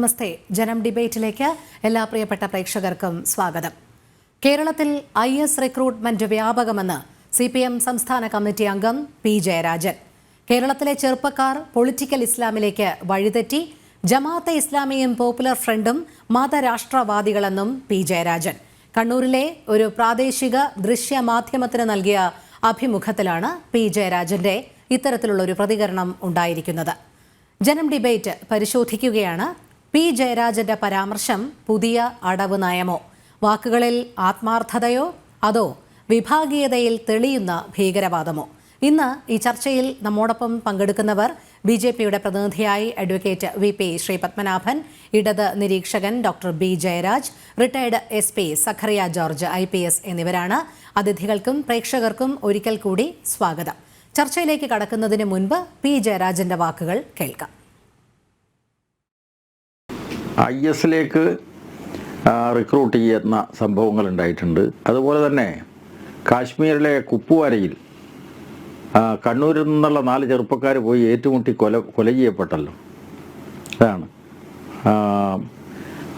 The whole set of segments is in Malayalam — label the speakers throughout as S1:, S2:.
S1: നമസ്തേ. ജനം ഡിബേറ്റിലേക്ക് എല്ലാ പ്രിയപ്പെട്ട പ്രേക്ഷകർക്കും സ്വാഗതം. കേരളത്തിൽ IS റിക്രൂട്ട്മെന്റ് വ്യാപകമെന്ന് CPM സംസ്ഥാന കമ്മിറ്റി അംഗം P. ജയരാജൻ. കേരളത്തിലെ ചെറുപ്പക്കാർ പൊളിറ്റിക്കൽ ഇസ്ലാമിലേക്ക് വഴിതെറ്റി, ജമാഅത്തെ ഇസ്ലാമിയും പോപ്പുലർ ഫ്രണ്ടും മതരാഷ്ട്രവാദികളെന്നും P. ജയരാജൻ. കണ്ണൂരിലെ ഒരു പ്രാദേശിക ദൃശ്യ മാധ്യമത്തിന് നൽകിയ അഭിമുഖത്തിലാണ് P. ജയരാജന്റെ ഇത്തരത്തിലുള്ള ഒരു പ്രതികരണം ഉണ്ടായിരിക്കുന്നത്. ജനം ഡിബേറ്റ് പരിശോധിക്കുകയാണ്. P. ജയരാജന്റെ പരാമർശം പുതിയ അടവ് നയമോ, വാക്കുകളിൽ ആത്മാർത്ഥതയോ, അതോ വിഭാഗീയതയിൽ തെളിയുന്ന ഭീകരവാദമോ? ഇന്ന് ഈ ചർച്ചയിൽ നമ്മോടൊപ്പം പങ്കെടുക്കുന്നവർ BJPയുടെ പ്രതിനിധിയായി അഡ്വക്കേറ്റ് VP ശ്രീ പത്മനാഭൻ, ഇടത് നിരീക്ഷകൻ doctor B. Jayaraj, retired SP Zacharia George IPS എന്നിവരാണ്. അതിഥികൾക്കും പ്രേക്ഷകർക്കും ഒരിക്കൽ കൂടി സ്വാഗതം. ചർച്ചയിലേക്ക് കടക്കുന്നതിന് മുൻപ് P. ജയരാജന്റെ വാക്കുകൾ കേൾക്കാം.
S2: ISലേക്ക് റിക്രൂട്ട് ചെയ്യുന്ന സംഭവങ്ങൾ ഉണ്ടായിട്ടുണ്ട്. അതുപോലെ തന്നെ കാശ്മീരിലെ കുപ്വാരയിൽ കണ്ണൂരിൽ നിന്നുള്ള 4 ചെറുപ്പക്കാർ പോയി ഏറ്റുമുട്ടി കൊല ചെയ്യപ്പെട്ടല്ലോ. അതാണ്.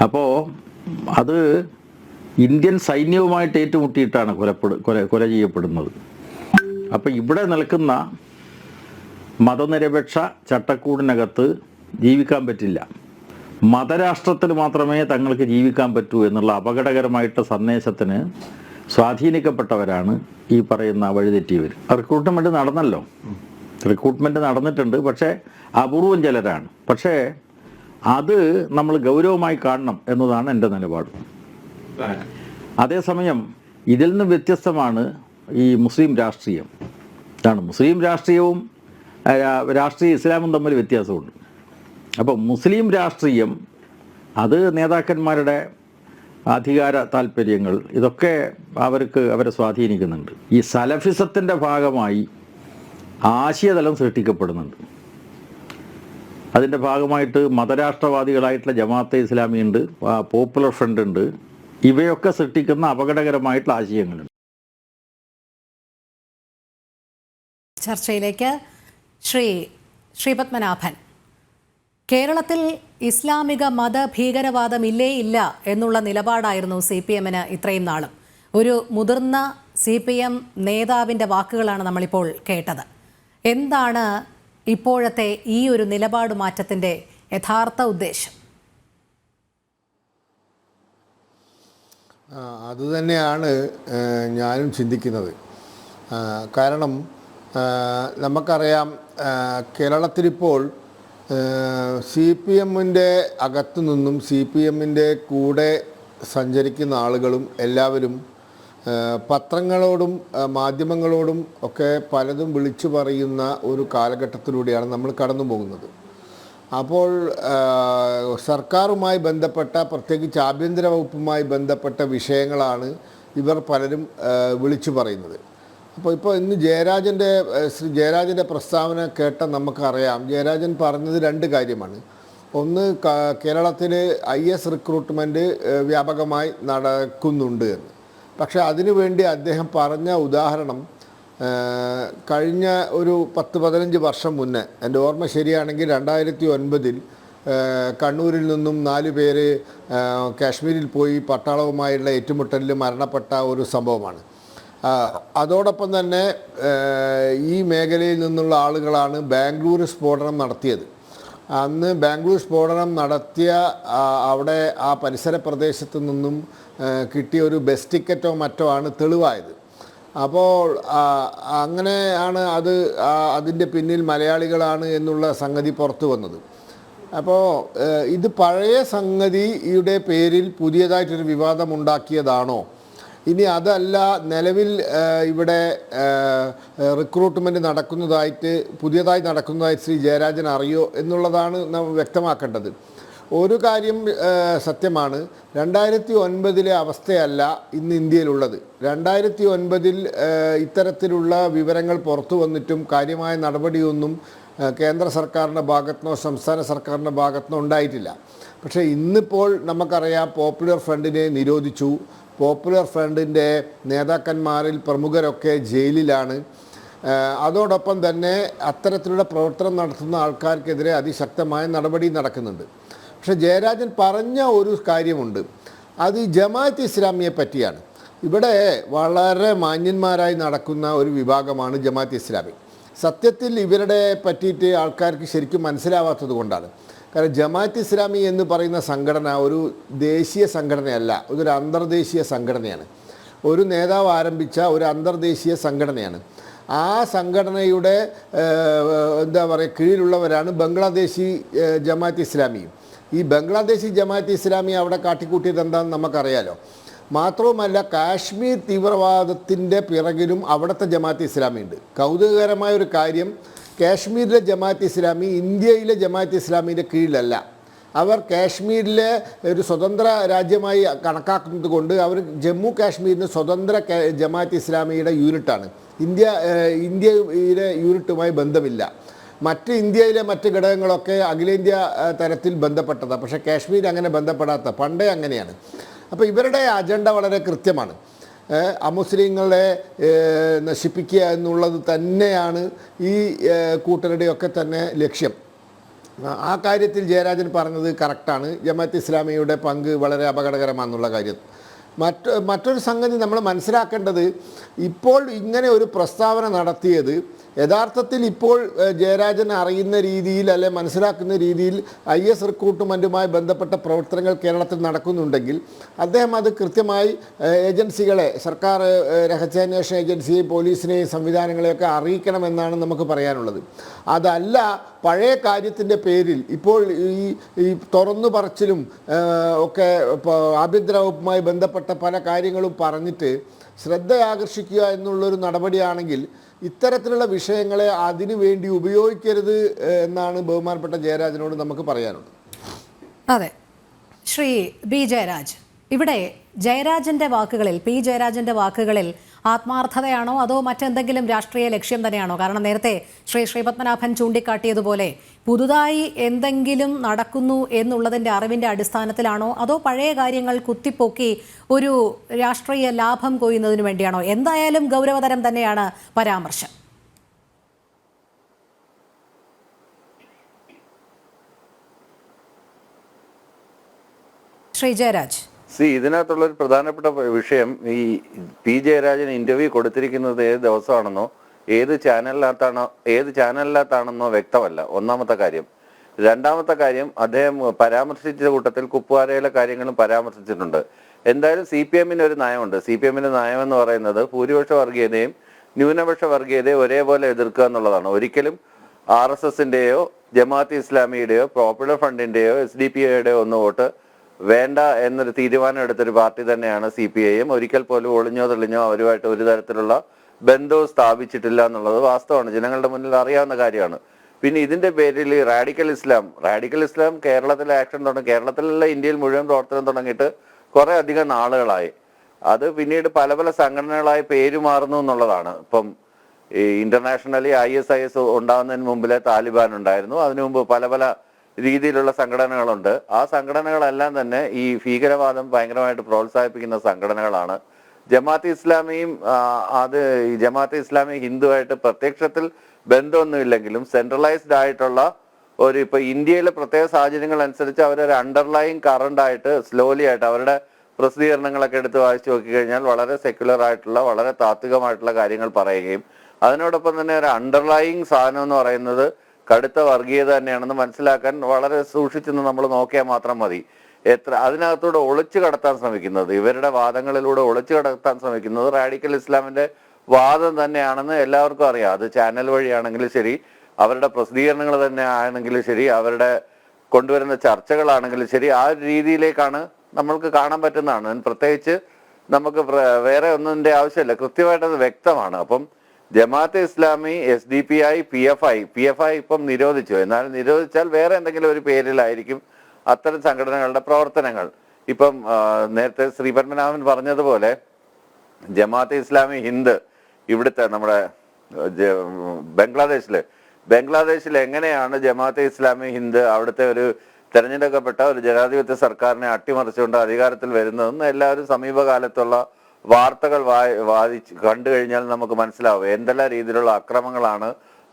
S2: അപ്പോൾ അത് ഇന്ത്യൻ സൈന്യവുമായിട്ട് ഏറ്റുമുട്ടിയിട്ടാണ് കൊല ചെയ്യപ്പെടുന്നത്. അപ്പോൾ ഇവിടെ നിൽക്കുന്ന മതനിരപേക്ഷ ചട്ടക്കൂടിനകത്ത് ജീവിക്കാൻ പറ്റില്ല, മതരാഷ്ട്രത്തിൽ മാത്രമേ തങ്ങൾക്ക് ജീവിക്കാൻ പറ്റൂ എന്നുള്ള അപകടകരമായിട്ട് സന്ദേശത്തിന് സ്വാധീനിക്കപ്പെട്ടവരാണ് ഈ പറയുന്ന വഴിതെറ്റിയവർ. റിക്രൂട്ട്മെൻറ്റ് നടന്നല്ലോ, റിക്രൂട്ട്മെൻറ്റ് നടന്നിട്ടുണ്ട്. പക്ഷേ അപൂർവം ചിലരാണ്. പക്ഷേ അത് നമ്മൾ ഗൗരവമായി കാണണം എന്നതാണ് എൻ്റെ നിലപാട്. അതേസമയം ഇതിൽ നിന്ന് വ്യത്യസ്തമാണ് ഈ മുസ്ലിം രാഷ്ട്രീയം. ഇതാണ് മുസ്ലിം രാഷ്ട്രീയവും രാഷ്ട്രീയ ഇസ്ലാമും തമ്മിൽ വ്യത്യാസമുണ്ട്. അപ്പോൾ മുസ്ലിം രാഷ്ട്രീയം അത് നേതാക്കന്മാരുടെ അധികാര താല്പര്യങ്ങൾ ഇതൊക്കെ അവരെ സ്വാധീനിക്കുന്നുണ്ട്. ഈ സലഫിസത്തിൻ്റെ ഭാഗമായി ആശയതലം സൃഷ്ടിക്കപ്പെടുന്നുണ്ട്. അതിൻ്റെ ഭാഗമായിട്ട് മതരാഷ്ട്രവാദികളായിട്ടുള്ള ജമാഅത്തെ ഇസ്ലാമി ഉണ്ട്, പോപ്പുലർ ഫ്രണ്ട് ഉണ്ട്. ഇവയൊക്കെ സൃഷ്ടിക്കുന്ന അപകടകരമായിട്ടുള്ള ആശയങ്ങളുണ്ട്.
S1: ചർച്ചയിലേക്ക് ശ്രീ പത്മനാഭൻ. കേരളത്തിൽ ഇസ്ലാമിക മത ഭീകരവാദം ഇല്ല എന്നുള്ള നിലപാടായിരുന്നു CPMന് ഇത്രയും നാളും. ഒരു മുതിർന്ന CPM നേതാവിൻ്റെ വാക്കുകളാണ് നമ്മളിപ്പോൾ കേട്ടത്. എന്താണ് ഇപ്പോഴത്തെ ഈ ഒരു നിലപാട് മാറ്റത്തിൻ്റെ യഥാർത്ഥ ഉദ്ദേശം?
S3: അതുതന്നെയാണ് ഞാനും ചിന്തിക്കുന്നത്. കാരണം നമുക്കറിയാം, കേരളത്തിലിപ്പോൾ CPMൻ്റെ അകത്തു നിന്നും CPMൻ്റെ കൂടെ സഞ്ചരിക്കുന്ന ആളുകളും എല്ലാവരും പത്രങ്ങളോടും മാധ്യമങ്ങളോടും ഒക്കെ പലതും വിളിച്ചു പറയുന്ന ഒരു കാലഘട്ടത്തിലൂടെയാണ് നമ്മൾ കടന്നു പോകുന്നത്. അപ്പോൾ സർക്കാരുമായി ബന്ധപ്പെട്ട, പ്രത്യേകിച്ച് ആഭ്യന്തര വകുപ്പുമായി ബന്ധപ്പെട്ട വിഷയങ്ങളാണ് ഇവർ പലരും വിളിച്ചു പറയുന്നത്. അപ്പോൾ ഇന്ന് ശ്രീ ജയരാജൻ്റെ പ്രസ്താവന കേട്ട നമുക്കറിയാം, ജയരാജൻ പറഞ്ഞത് 2 കാര്യമാണ്. ഒന്ന്, കേരളത്തിൽ IS റിക്രൂട്ട്മെൻറ്റ് വ്യാപകമായി നടക്കുന്നുണ്ട് എന്ന്. പക്ഷേ അതിനുവേണ്ടി അദ്ദേഹം പറഞ്ഞ ഉദാഹരണം കഴിഞ്ഞ ഒരു 10-15 വർഷം മുന്നേ, എൻ്റെ ഓർമ്മ ശരിയാണെങ്കിൽ 2009 കണ്ണൂരിൽ നിന്നും 4 പേര് കാശ്മീരിൽ പോയി പട്ടാളവുമായുള്ള ഏറ്റുമുട്ടലിൽ മരണപ്പെട്ട ഒരു സംഭവമാണ്. അതോടൊപ്പം തന്നെ ഈ മേഖലയിൽ നിന്നുള്ള ആളുകളാണ് ബാംഗ്ലൂർ സ്ഫോടനം നടത്തിയത്. അന്ന് ബാംഗ്ലൂർ സ്ഫോടനം നടത്തിയ അവിടെ ആ പരിസര പ്രദേശത്തു നിന്നും കിട്ടിയ ഒരു ബസ് ടിക്കറ്റോ മറ്റോ ആണ് തെളിവായത്. അപ്പോൾ അങ്ങനെയാണ് അതിൻ്റെ പിന്നിൽ മലയാളികളാണ് എന്നുള്ള സംഗതി പുറത്തു വന്നത്. അപ്പോൾ ഇത് പഴയ സംഗതിയുടെ പേരിൽ പുതിയതായിട്ടൊരു വിവാദം ഉണ്ടാക്കിയതാണോ? ഇനി അതല്ല, നിലവിൽ ഇവിടെ റിക്രൂട്ട്മെൻറ്റ് പുതിയതായി നടക്കുന്നതായിട്ട് ശ്രീ ജയരാജൻ അറിയോ എന്നുള്ളതാണ് നാം വ്യക്തമാക്കേണ്ടത്. ഒരു കാര്യം സത്യമാണ്, 2009 അവസ്ഥയല്ല ഇന്ന് ഇന്ത്യയിലുള്ളത്. 2009 ഇത്തരത്തിലുള്ള വിവരങ്ങൾ പുറത്തു വന്നിട്ടും കാര്യമായ നടപടിയൊന്നും കേന്ദ്ര സർക്കാരിൻ്റെ ഭാഗത്തുനിന്നോ സംസ്ഥാന സർക്കാരിൻ്റെ ഭാഗത്തുനിന്നോ ഉണ്ടായിട്ടില്ല. പക്ഷേ ഇന്നിപ്പോൾ നമുക്കറിയാം, പോപ്പുലർ ഫ്രണ്ടിനെ നിരോധിച്ചു. പോപ്പുലർ ഫ്രണ്ടിൻ്റെ നേതാക്കന്മാരിൽ പ്രമുഖരൊക്കെ ജയിലിലാണ്. അതോടൊപ്പം തന്നെ അത്തരത്തിലുള്ള പ്രവർത്തനം നടത്തുന്ന ആൾക്കാർക്കെതിരെ അതിശക്തമായ നടപടി നടക്കുന്നുണ്ട്. പക്ഷേ ജയരാജൻ പറഞ്ഞ ഒരു കാര്യമുണ്ട്, അത് ഈ ജമാഅത്ത് ഇസ്ലാമിയെ പറ്റിയാണ്. ഇവിടെ വളരെ മാന്യന്മാരായി നടക്കുന്ന ഒരു വിഭാഗമാണ് ജമാഅത്ത് ഇസ്ലാമി. സത്യത്തിൽ ഇവരുടെ പറ്റിയിട്ട് ആൾക്കാർക്ക് ശരിക്കും മനസ്സിലാവാത്തത് കൊണ്ടാണ്. കാരണം ജമാഅത്ത് ഇസ്ലാമി എന്ന് പറയുന്ന സംഘടന ഒരു ദേശീയ സംഘടനയല്ല, ഇതൊരു അന്തർദേശീയ സംഘടനയാണ്. ഒരു നേതാവ് ആരംഭിച്ച ഒരു അന്തർദേശീയ സംഘടനയാണ്. ആ സംഘടനയുടെ എന്താ പറയുക കീഴിലുള്ളവരാണ് ബംഗ്ലാദേശി ജമാഅത്ത് ഇസ്ലാമിയും. ഈ ബംഗ്ലാദേശി ജമാഅത്ത് ഇസ്ലാമി അവിടെ കാട്ടിക്കൂട്ടിയത് എന്താണെന്ന് നമുക്കറിയാലോ. മാത്രവുമല്ല, കാശ്മീർ തീവ്രവാദത്തിൻ്റെ പിറകിലും അവിടുത്തെ ജമാഅത്ത് ഇസ്ലാമി ഉണ്ട്. കൗതുകകരമായ ഒരു കാര്യം, കാശ്മീരിലെ ജമാഅത്ത് ഇസ്ലാമി ഇന്ത്യയിലെ ജമാഅത്ത് ഇസ്ലാമിൻ്റെ കീഴിലല്ല. അവർ കാശ്മീരിലെ ഒരു സ്വതന്ത്ര രാജ്യമായി കണക്കാക്കുന്നത് കൊണ്ട് അവർ ജമ്മു കാശ്മീരിന് സ്വതന്ത്ര ജമാഅത്ത് ഇസ്ലാമിയുടെ യൂണിറ്റാണ്. ഇന്ത്യയിലെ യൂണിറ്റുമായി ബന്ധമില്ല. ഇന്ത്യയിലെ മറ്റ് ഘടകങ്ങളൊക്കെ അഖിലേന്ത്യാ തലത്തിൽ ബന്ധപ്പെട്ടതാണ്. പക്ഷേ കാശ്മീർ അങ്ങനെ ബന്ധപ്പെടാത്ത, പണ്ടേ അങ്ങനെയാണ്. അപ്പോൾ ഇവരുടെ അജണ്ട വളരെ കൃത്യമാണ്. അമുസ്ലിങ്ങളെ നശിപ്പിക്കുക എന്നുള്ളത് തന്നെയാണ് ഈ കൂട്ടരുടെയൊക്കെ തന്നെ ലക്ഷ്യം. ആ കാര്യത്തിൽ ജയരാജൻ പറഞ്ഞത് കറക്റ്റാണ്. ജമാഅത്ത് ഇസ്ലാമിയുടെ പങ്ക് വളരെ അപകടകരമാണെന്നുള്ള കാര്യം. മറ്റൊരു സംഗതി നമ്മൾ മനസ്സിലാക്കേണ്ടത്, ഇപ്പോൾ ഇങ്ങനെ ഒരു പ്രസ്താവന നടത്തിയത് യഥാർത്ഥത്തിൽ ഇപ്പോൾ ജയരാജൻ അറിയുന്ന രീതിയിൽ അല്ലെ മനസ്സിലാക്കുന്ന രീതിയിൽ IS റിക്രൂട്ട്മെൻറ്റുമായി ബന്ധപ്പെട്ട പ്രവർത്തനങ്ങൾ കേരളത്തിൽ നടക്കുന്നുണ്ടെങ്കിൽ അദ്ദേഹം അത് കൃത്യമായി ഏജൻസികളെ, സർക്കാർ രഹസ്യാന്വേഷണ ഏജൻസിയെയും പോലീസിനെയും സംവിധാനങ്ങളെയൊക്കെ അറിയിക്കണമെന്നാണ് നമുക്ക് പറയാനുള്ളത്. അതല്ല പഴയ കാര്യത്തിൻ്റെ പേരിൽ ഇപ്പോൾ ഈ തുറന്നു പറച്ചിലും ഒക്കെ ആഭ്യന്തര വകുപ്പുമായി ബന്ധപ്പെട്ട പല കാര്യങ്ങളും പറഞ്ഞിട്ട് ശ്രദ്ധ ആകർഷിക്കുക എന്നുള്ളൊരു നടപടിയാണെങ്കിൽ ഇത്തരത്തിലുള്ള വിഷയങ്ങളെ അതിനു വേണ്ടി ഉപയോഗിക്കരുത് എന്നാണ് ബഹുമാനപ്പെട്ട ജയരാജനോട് നമുക്ക് പറയാനുള്ളത്.
S1: അതെ, ശ്രീ ബി ജയരാജ്, ഇവിടെ ജയരാജന്റെ വാക്കുകളിൽ, പി ജയരാജന്റെ വാക്കുകളിൽ ആത്മാർത്ഥതയാണോ അതോ മറ്റെന്തെങ്കിലും രാഷ്ട്രീയ ലക്ഷ്യം തന്നെയാണോ? കാരണം നേരത്തെ ശ്രീ പത്മനാഭൻ ചൂണ്ടിക്കാട്ടിയതുപോലെ പുതുതായി എന്തെങ്കിലും നടക്കുന്നു എന്നുള്ളതിൻ്റെ അറിവിൻ്റെ അടിസ്ഥാനത്തിലാണോ അതോ പഴയ കാര്യങ്ങൾ കുത്തിപ്പൊക്കി ഒരു രാഷ്ട്രീയ ലാഭം കൊയ്യുന്നതിന് വേണ്ടിയാണോ? എന്തായാലും ഗൗരവതരം തന്നെയാണ് പരാമർശം. ശ്രീ ജയരാജ്,
S4: ഇതിനകത്തുള്ളൊരു പ്രധാനപ്പെട്ട വിഷയം, ഈ പി ജയരാജൻ ഇന്റർവ്യൂ കൊടുത്തിരിക്കുന്നത് ഏത് ദിവസമാണെന്നോ ഏത് ചാനലിനകത്താണെന്നോ വ്യക്തമല്ല. ഒന്നാമത്തെ കാര്യം. രണ്ടാമത്തെ കാര്യം, അദ്ദേഹം പരാമർശിച്ച കൂട്ടത്തിൽ കുപ്വാരയിലെ കാര്യങ്ങളും പരാമർശിച്ചിട്ടുണ്ട്. എന്തായാലും CPM-ന് ഒരു നയമുണ്ട്. CPM-ന്റെ നയം എന്ന് പറയുന്നത് ഭൂരിപക്ഷ വർഗീയതയും ന്യൂനപക്ഷ വർഗീയതയും ഒരേപോലെ എതിർക്കുക എന്നുള്ളതാണ്. ഒരിക്കലും RSS-ന്റെയോ ജമാഅത്ത് ഇസ്ലാമിയുടെയോ പോപ്പുലർ ഫ്രണ്ടിന്റെയോ SDPI-യുടെയോ ഒന്നും വോട്ട് വേണ്ട എന്നൊരു തീരുമാനം എടുത്തൊരു പാർട്ടി തന്നെയാണ് CPIM. ഒരിക്കൽ പോലും ഒളിഞ്ഞോ തെളിഞ്ഞോ അവരുമായിട്ട് ഒരു തരത്തിലുള്ള ബന്ധവും സ്ഥാപിച്ചിട്ടില്ല എന്നുള്ളത് വാസ്തവമാണ്, ജനങ്ങളുടെ മുന്നിൽ അറിയാവുന്ന കാര്യമാണ്. പിന്നെ ഇതിന്റെ പേരിൽ റാഡിക്കൽ ഇസ്ലാം കേരളത്തിലെ ആക്ഷൻ തുടങ്ങി, കേരളത്തിലുള്ള ഇന്ത്യയിൽ മുഴുവൻ പ്രവർത്തനം തുടങ്ങിയിട്ട് കുറെ അധികം നാളുകളായി. അത് പിന്നീട് പല പല സംഘടനകളായി പേര് മാറുന്നു എന്നുള്ളതാണ്. ഇപ്പം ഈ ഇന്റർനാഷണലി ISIS ഉണ്ടാകുന്നതിന് മുമ്പിലെ താലിബാൻ ഉണ്ടായിരുന്നു. അതിനു മുമ്പ് പല പല രീതിയിലുള്ള സംഘടനകളുണ്ട്. ആ സംഘടനകളെല്ലാം തന്നെ ഈ ഭീകരവാദം ഭയങ്കരമായിട്ട് പ്രോത്സാഹിപ്പിക്കുന്ന സംഘടനകളാണ്. ജമാഅത്ത് ഇസ്ലാമി ഹിന്ദുവായിട്ട് പ്രത്യക്ഷത്തിൽ ബന്ധമൊന്നുമില്ലെങ്കിലും സെൻട്രലൈസ്ഡ് ആയിട്ടുള്ള ഒരു, ഇപ്പൊ ഇന്ത്യയിലെ പ്രത്യേക സാഹചര്യങ്ങൾ അനുസരിച്ച് അവരൊരു അണ്ടർലൈങ് കറണ്ട് ആയിട്ട് സ്ലോലി ആയിട്ട് അവരുടെ പ്രസിദ്ധീകരണങ്ങളൊക്കെ എടുത്ത് വായിച്ചു നോക്കിക്കഴിഞ്ഞാൽ വളരെ സെക്യുലർ ആയിട്ടുള്ള വളരെ താത്വികമായിട്ടുള്ള കാര്യങ്ങൾ പറയുകയും അതിനോടൊപ്പം തന്നെ ഒരു അണ്ടർലൈങ് സാധനം എന്ന് പറയുന്നത് കടുത്ത വർഗീയത തന്നെയാണെന്ന് മനസ്സിലാക്കാൻ വളരെ സൂക്ഷിച്ചെന്ന് നമ്മൾ നോക്കിയാൽ മാത്രം മതി. അതിനകത്തൂടെ ഒളിച്ചു കടത്താൻ ശ്രമിക്കുന്നത്, ഇവരുടെ വാദങ്ങളിലൂടെ ഒളിച്ചു കടത്താൻ ശ്രമിക്കുന്നത് റാഡിക്കൽ ഇസ്ലാമിന്റെ വാദം തന്നെയാണെന്ന് എല്ലാവർക്കും അറിയാം. അത് ചാനൽ വഴിയാണെങ്കിലും ശരി, അവരുടെ പ്രസിദ്ധീകരണങ്ങൾ തന്നെ ആണെങ്കിലും ശരി, അവരുടെ കൊണ്ടുവരുന്ന ചർച്ചകളാണെങ്കിലും ശരി, ആ ഒരു രീതിയിലേക്കാണ് നമ്മൾക്ക് കാണാൻ പറ്റുന്നതാണ്. പ്രത്യേകിച്ച് നമുക്ക് വേറെ ഒന്നിന്റെ ആവശ്യമില്ല, കൃത്യമായിട്ട് അത് വ്യക്തമാണ്. അപ്പം ജമാഅത്തെ ഇസ്ലാമി, SDPI, PFI ഇപ്പം നിരോധിച്ചു. എന്നാൽ നിരോധിച്ചാൽ വേറെ എന്തെങ്കിലും ഒരു പേരിലായിരിക്കും അത്തരം സംഘടനകളുടെ പ്രവർത്തനങ്ങൾ. ഇപ്പം നേരത്തെ ശ്രീ പത്മനാഭൻ പറഞ്ഞതുപോലെ ജമാഅത്തെ ഇസ്ലാമി ഹിന്ദ് ഇവിടുത്തെ നമ്മുടെ ബംഗ്ലാദേശിൽ എങ്ങനെയാണ് ജമാഅത്തെ ഇസ്ലാമി ഹിന്ദ് അവിടുത്തെ ഒരു തെരഞ്ഞെടുക്കപ്പെട്ട ഒരു ജനാധിപത്യ സർക്കാരിനെ അട്ടിമറിച്ചുകൊണ്ട് അധികാരത്തിൽ വരുന്നതെന്ന് എല്ലാവരും സമീപകാലത്തുള്ള വാർത്തകൾ കണ്ടു കഴിഞ്ഞാൽ നമുക്ക് മനസ്സിലാവും എന്തെല്ലാം രീതിയിലുള്ള അക്രമങ്ങളാണ്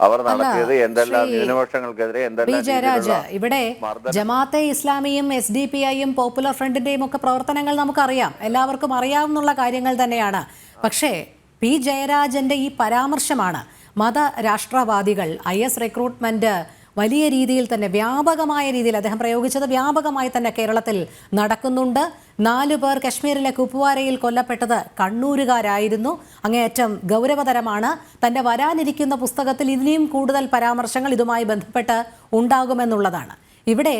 S4: അവർ നടത്തിയത് എന്തെല്ലാം ന്യൂനപക്ഷങ്ങൾക്കെതിരെ എന്തെല്ലാം
S1: ജയരാജ്, ഇവിടെ ജമാഅത്തെ ഇസ്ലാമിയും SDPIയും പോപ്പുലർ ഫ്രണ്ടിന്റെയും ഒക്കെ പ്രവർത്തനങ്ങൾ നമുക്കറിയാം, എല്ലാവർക്കും അറിയാവുന്ന കാര്യങ്ങൾ തന്നെയാണ്. പക്ഷേ പി ജയരാജന്റെ ഈ പരാമർശമാണ് മതരാഷ്ട്രവാദികൾ IS റിക്രൂട്ട്മെന്റ് വലിയ രീതിയിൽ തന്നെ വ്യാപകമായ രീതിയിൽ അദ്ദേഹം പ്രയോഗിച്ചത് വ്യാപകമായി തന്നെ കേരളത്തിൽ നടക്കുന്നുണ്ട്. 4 പേർ കശ്മീരിലെ കുപ്വാരയിൽ കൊല്ലപ്പെട്ടത് കണ്ണൂരുകാരായിരുന്നു. അങ്ങേയറ്റം ഗൗരവതരമാണ്. തന്റെ വരാനിരിക്കുന്ന പുസ്തകത്തിൽ ഇനിയും കൂടുതൽ പരാമർശങ്ങൾ ഇതുമായി ബന്ധപ്പെട്ട് ഉണ്ടാകുമെന്നുള്ളതാണ്. ഇവിടെ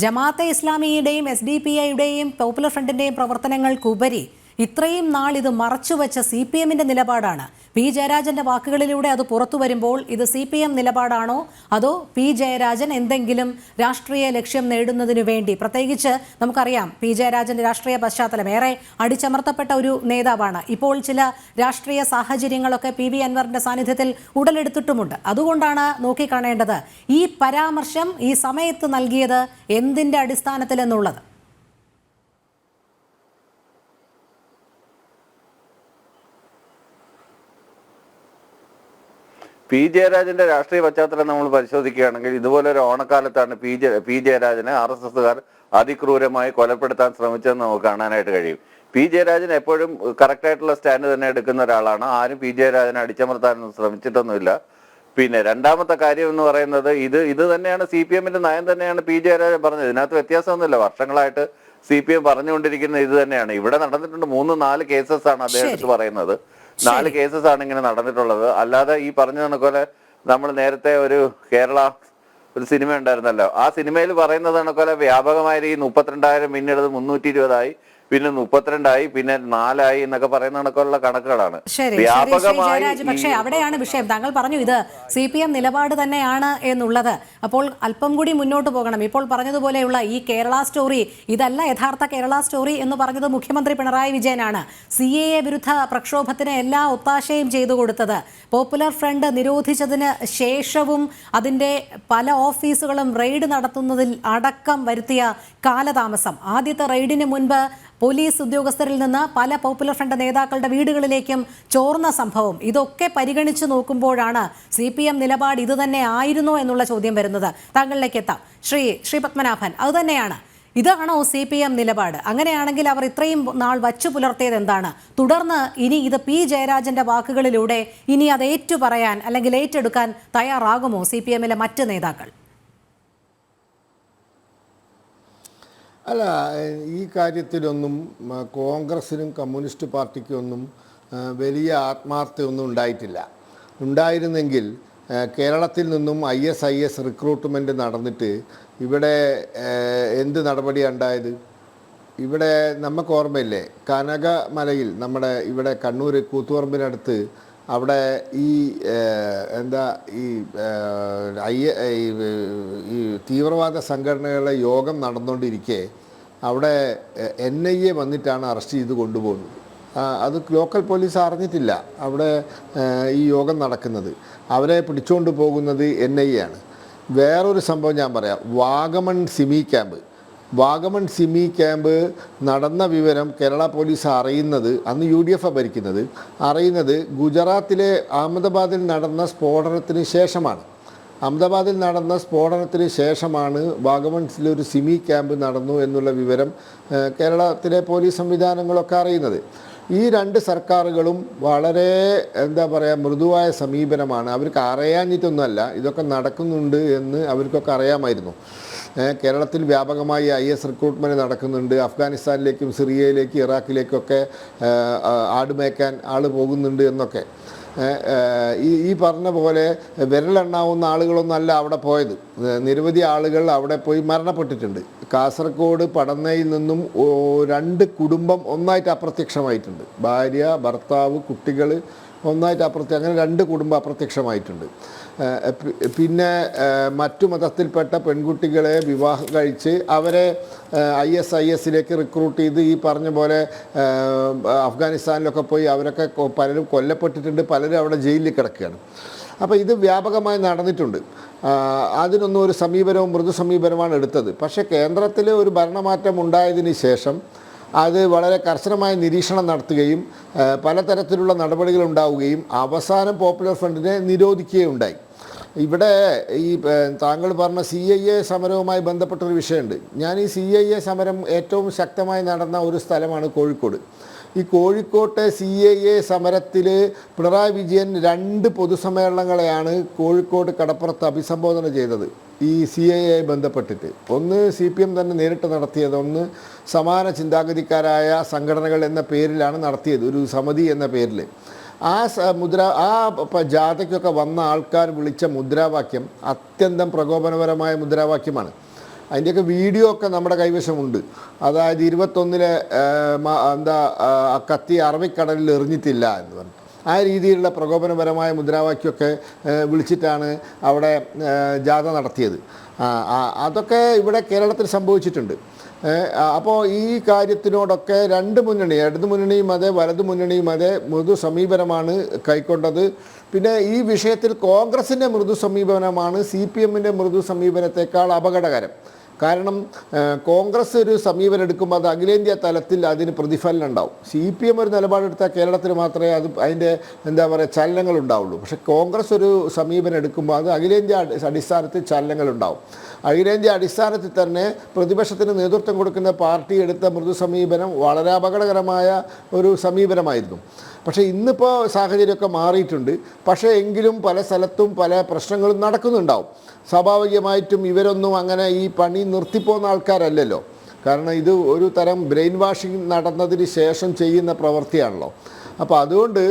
S1: ജമാഅത്തെ ഇസ്ലാമിയുടെയും SDPIയുടെയും പോപ്പുലർ ഫ്രണ്ടിന്റെയും പ്രവർത്തനങ്ങൾക്കുപരി ഇത്രയും നാൾ ഇത് മറച്ചുവെച്ച CPMന്റെ നിലപാടാണ്. പി ജയരാജന്റെ വാക്കുകളിലൂടെ അത് പുറത്തു വരുമ്പോൾ ഇത് CPM നിലപാടാണോ അതോ പി ജയരാജൻ എന്തെങ്കിലും രാഷ്ട്രീയ ലക്ഷ്യം നേടുന്നതിനു വേണ്ടി, പ്രത്യേകിച്ച് നമുക്കറിയാം പി ജയരാജന്റെ രാഷ്ട്രീയ പശ്ചാത്തലം ഏറെ അടിച്ചമർത്തപ്പെട്ട ഒരു നേതാവാണ്. ഇപ്പോൾ ചില രാഷ്ട്രീയ സാഹചര്യങ്ങളൊക്കെ PV അൻവറിന്റെ സാന്നിധ്യത്തിൽ ഉടലെടുത്തിട്ടുമുണ്ട്. അതുകൊണ്ടാണ് നോക്കിക്കാണേണ്ടത് ഈ പരാമർശം ഈ സമയത്ത് നൽകിയത് എന്തിന്റെ അടിസ്ഥാനത്തിലെന്നുള്ളത്.
S4: പി ജയരാജന്റെ രാഷ്ട്രീയ പശ്ചാത്തലം നമ്മൾ പരിശോധിക്കുകയാണെങ്കിൽ ഇതുപോലൊരു ഓണക്കാലത്താണ് പി ജയരാജനെ RSSകാർ അതിക്രൂരമായി കൊലപ്പെടുത്താൻ ശ്രമിച്ചതെന്ന് നമുക്ക് കാണാനായിട്ട് കഴിയും. പി ജയരാജൻ എപ്പോഴും കറക്റ്റായിട്ടുള്ള സ്റ്റാൻഡ് തന്നെ എടുക്കുന്ന ഒരാളാണ്. ആരും പി ജയരാജനെ അടിച്ചമർത്താനൊന്നും ശ്രമിച്ചിട്ടൊന്നുമില്ല. പിന്നെ രണ്ടാമത്തെ കാര്യം എന്ന് പറയുന്നത് ഇത് തന്നെയാണ് CPMന്റെ നയം തന്നെയാണ് പി ജയരാജൻ പറഞ്ഞത്. ഇതിനകത്ത് വ്യത്യാസമൊന്നുമില്ല. വർഷങ്ങളായിട്ട് CPM പറഞ്ഞുകൊണ്ടിരിക്കുന്ന ഇത് തന്നെയാണ്. ഇവിടെ നടന്നിട്ടുണ്ട് 3-4 കേസസ് ആണ് അദ്ദേഹം എടുത്ത് പറയുന്നത്. 4 കേസസ് ആണ് ഇങ്ങനെ നടന്നിട്ടുള്ളത്. അല്ലാതെ ഈ പറഞ്ഞ കണക്കോലെ നമ്മൾ നേരത്തെ ഒരു കേരള ഒരു സിനിമ ഉണ്ടായിരുന്നല്ലോ, ആ സിനിമയിൽ പറയുന്നത് കണക്കോലെ വ്യാപകമായ ഈ 32,000 പിന്നീട് 320 പിന്നെ 32 പിന്നെ 4 എന്നൊക്കെ പറയുന്ന കണക്കുള്ള കണക്കുകളാണ്.
S1: പക്ഷേ അവിടെയാണ് വിഷയം. താങ്കൾ പറഞ്ഞു ഇത് CPM നിലപാട് തന്നെയാണ് എന്നുള്ളത്. അപ്പോൾ അല്പം കൂടി മുന്നോട്ട് പോകണം. ഇപ്പോൾ പറഞ്ഞതുപോലെയുള്ള ഈ കേരള സ്റ്റോറി ഇതല്ല യഥാർത്ഥ കേരള സ്റ്റോറി എന്ന് പറഞ്ഞത് മുഖ്യമന്ത്രി പിണറായി വിജയനാണ്. CAA വിരുദ്ധ പ്രക്ഷോഭത്തിന് എല്ലാ ഒത്താശയും ചെയ്തു കൊടുത്തത്. പോപ്പുലർ ഫ്രണ്ട് നിരോധിച്ചതിന് ശേഷവും അതിൻ്റെ പല ഓഫീസുകളും റെയ്ഡ് നടത്തുന്നതിൽ അടക്കം വരുത്തിയ കാലതാമസം, ആദ്യത്തെ റെയ്ഡിന് മുൻപ് പോലീസ് ഉദ്യോഗസ്ഥരിൽ നിന്ന് പല പോപ്പുലർ ഫ്രണ്ട് നേതാക്കളുടെ വീടുകളിലേക്കും ചോർന്ന സംഭവം, ഇതൊക്കെ പരിഗണിച്ചു നോക്കുമ്പോഴാണ് CPM നിലപാട് ഇത് തന്നെ ആയിരുന്നോ എന്നുള്ള ചോദ്യം വരുന്നത്. താങ്കളിലേക്ക് എത്താം. ശ്രീ പത്മനാഭൻ, അതുതന്നെയാണ്, ഇതാണോ CPM നിലപാട്? അങ്ങനെയാണെങ്കിൽ അവർ ഇത്രയും നാൾ വച്ചു പുലർത്തിയത് എന്താണ്? തുടർന്ന് ഇനി ഇത് പി ജയരാജന്റെ വാക്കുകളിലൂടെ ഇനി അത് ഏറ്റുപറയാൻ അല്ലെങ്കിൽ ഏറ്റെടുക്കാൻ തയ്യാറാകുമോ CPMലെ മറ്റ് നേതാക്കൾ?
S3: അല്ല, ഈ കാര്യത്തിലൊന്നും കോൺഗ്രസിനും കമ്മ്യൂണിസ്റ്റ് പാർട്ടിക്കൊന്നും വലിയ ആത്മാർത്ഥതയൊന്നും ഉണ്ടായിട്ടില്ല. ഉണ്ടായിരുന്നെങ്കിൽ കേരളത്തിൽ നിന്നും IS റിക്രൂട്ട്മെൻറ്റ് നടന്നിട്ട് ഇവിടെ എന്ത് നടപടിയാണ് ഉണ്ടായത്? ഇവിടെ നമുക്ക് ഓർമ്മയില്ലേ, കനകമലയിൽ നമ്മുടെ ഇവിടെ കണ്ണൂർ കൂത്തുപറമ്പിനടുത്ത് അവിടെ ഈ തീവ്രവാദ സംഘടനകളുടെ യോഗം നടന്നുകൊണ്ടിരിക്കെ അവിടെ NIA വന്നിട്ടാണ് അറസ്റ്റ് ചെയ്ത് കൊണ്ടുപോകുന്നത്. അത് ലോക്കൽ പോലീസ് അറിഞ്ഞിട്ടില്ല അവിടെ ഈ യോഗം നടക്കുന്നത്. അവരെ പിടിച്ചുകൊണ്ട് പോകുന്നത് NIA ആണ്. വേറൊരു സംഭവം ഞാൻ പറയാം. വാഗമൺ സിമി ക്യാമ്പ് നടന്ന വിവരം കേരള പോലീസ് അറിയുന്നത്, അന്ന് UDF ഭരിക്കുന്നത്, അറിയുന്നത് ഗുജറാത്തിലെ അഹമ്മദാബാദിൽ നടന്ന സ്ഫോടനത്തിന് ശേഷമാണ്. വാഗമൺസിലൊരു സിമി ക്യാമ്പ് നടന്നു എന്നുള്ള വിവരം കേരളത്തിലെ പോലീസ് സംവിധാനങ്ങളൊക്കെ അറിയുന്നത്. ഈ 2 സർക്കാരുകളും വളരെ മൃദുവായ സമീപനമാണ്. അവർക്ക് അറിയാഞ്ഞിട്ടൊന്നുമല്ല, ഇതൊക്കെ നടക്കുന്നുണ്ട് എന്ന് അവർക്കൊക്കെ അറിയാമായിരുന്നു. കേരളത്തിൽ വ്യാപകമായി IS റിക്രൂട്ട്മെൻറ്റ് നടക്കുന്നുണ്ട്. അഫ്ഗാനിസ്ഥാനിലേക്കും സിറിയയിലേക്കും ഇറാഖിലേക്കൊക്കെ ആടുമേക്കാൻ ആൾ പോകുന്നുണ്ട് എന്നൊക്കെ ഈ പറഞ്ഞ പോലെ വിരലെണ്ണാവുന്ന ആളുകളൊന്നല്ല അവിടെ പോയത്. നിരവധി ആളുകൾ അവിടെ പോയി മരണപ്പെട്ടിട്ടുണ്ട്. കാസർഗോഡ് പടന്നയിൽ നിന്നും 2 കുടുംബം ഒന്നായിട്ട് അപ്രത്യക്ഷമായിട്ടുണ്ട്. ഭാര്യ, ഭർത്താവ്, കുട്ടികൾ ഒന്നായിട്ട് അങ്ങനെ 2 കുടുംബം അപ്രത്യക്ഷമായിട്ടുണ്ട്. പിന്നെ മറ്റു മതത്തിൽപ്പെട്ട പെൺകുട്ടികളെ വിവാഹം കഴിച്ച് അവരെ ISISലേക്ക് റിക്രൂട്ട് ചെയ്ത് ഈ പറഞ്ഞ പോലെ അഫ്ഗാനിസ്ഥാനിലൊക്കെ പോയി അവരൊക്കെ പലരും കൊല്ലപ്പെട്ടിട്ടുണ്ട്, പലരും അവിടെ ജയിലിൽ കിടക്കുകയാണ്. അപ്പോൾ ഇത് വ്യാപകമായി നടന്നിട്ടുണ്ട്. അതിനൊന്നും ഒരു മൃദു സമീപനമാണ് എടുത്തത്. പക്ഷേ കേന്ദ്രത്തിൽ ഒരു ഭരണമാറ്റം ഉണ്ടായതിന് ശേഷം അത് വളരെ കർശനമായ നിരീക്ഷണം നടത്തുകയും പലതരത്തിലുള്ള നടപടികൾ ഉണ്ടാവുകയും അവസാനം പോപ്പുലർ ഫ്രണ്ടിനെ നിരോധിക്കുകയുണ്ടായി. ഇവിടെ ഈ താങ്കൾ പറഞ്ഞ CIA സമരവുമായി ബന്ധപ്പെട്ടൊരു വിഷയമുണ്ട്. ഞാൻ ഈ CIA സമരം ഏറ്റവും ശക്തമായി നടന്ന ഒരു സ്ഥലമാണ് കോഴിക്കോട്. ഈ കോഴിക്കോട്ടെ CIA സമരത്തിൽ പിണറായി വിജയൻ 2 പൊതുസമ്മേളനങ്ങളെയാണ് കോഴിക്കോട് കടപ്പുറത്ത് അഭിസംബോധന ചെയ്തത് ഈ CIA ബന്ധപ്പെട്ടിട്ട്. ഒന്ന് CPM തന്നെ നേരിട്ട് നടത്തിയത്, ഒന്ന് സമാന ചിന്താഗതിക്കാരായ സംഘടനകൾ എന്ന പേരിലാണ് നടത്തിയത്, ഒരു സമിതി എന്ന പേരിൽ. ആ ജാഥയ്ക്കൊക്കെ വന്ന ആൾക്കാർ വിളിച്ച മുദ്രാവാക്യം അത്യന്തം പ്രകോപനപരമായ മുദ്രാവാക്യമാണ്. അതിൻ്റെയൊക്കെ വീഡിയോ ഒക്കെ നമ്മുടെ കൈവശമുണ്ട്. അതായത് 21-ലെ കത്തി അറബിക്കടലിൽ എറിഞ്ഞിട്ടില്ല എന്ന് പറഞ്ഞു. ആ രീതിയിലുള്ള പ്രകോപനപരമായ മുദ്രാവാക്യമൊക്കെ വിളിച്ചിട്ടാണ് അവിടെ ജാഥ നടത്തിയത്. അതൊക്കെ ഇവിടെ കേരളത്തിൽ സംഭവിച്ചിട്ടുണ്ട്. അപ്പോൾ ഈ കാര്യത്തിനോടൊക്കെ 2 മുന്നണി, ഇടതു മുന്നണിയും അതെ വലതു മുന്നണിയും അതെ മൃദു സമീപനമാണ് കൈക്കൊണ്ടത്. പിന്നെ ഈ വിഷയത്തിൽ കോൺഗ്രസിൻ്റെ മൃദു സമീപനമാണ് CPMൻ്റെ മൃദു സമീപനത്തെക്കാൾ അപകടകരം. കാരണം കോൺഗ്രസ് ഒരു സമീപനം എടുക്കുമ്പോൾ അത് അഖിലേന്ത്യാ തലത്തിൽ അതിന് പ്രതിഫലനം ഉണ്ടാവും. CPM ഒരു നിലപാടെടുത്താൽ കേരളത്തിൽ മാത്രമേ അതിൻ്റെ ചലനങ്ങൾ ഉണ്ടാവുള്ളൂ. പക്ഷേ കോൺഗ്രസ് ഒരു സമീപനം എടുക്കുമ്പോൾ അത് അഖിലേന്ത്യാ അടിസ്ഥാനത്തിൽ ചലനങ്ങളുണ്ടാവും. അഖിലേന്ത്യാ അടിസ്ഥാനത്തിൽ തന്നെ പ്രതിപക്ഷത്തിന് നേതൃത്വം കൊടുക്കുന്ന പാർട്ടി എടുത്ത മൃദു സമീപനം വളരെ അപകടകരമായ ഒരു സമീപനമായിരുന്നു. പക്ഷേ ഇന്നിപ്പോൾ സാഹചര്യമൊക്കെ മാറിയിട്ടുണ്ട്. പക്ഷേ എങ്കിലും പല സ്ഥലത്തും പല പ്രശ്നങ്ങളും നടക്കുന്നുണ്ടാവും. സ്വാഭാവികമായിട്ടും ഇവരൊന്നും അങ്ങനെ ഈ പണി നിർത്തിപ്പോകുന്ന ആൾക്കാരല്ലല്ലോ. കാരണം ഇത് ഒരു തരം ബ്രെയിൻ വാഷിംഗ് നടന്നതിന് ശേഷം ചെയ്യുന്ന പ്രവൃത്തിയാണല്ലോ. അപ്പോൾ അതുകൊണ്ട്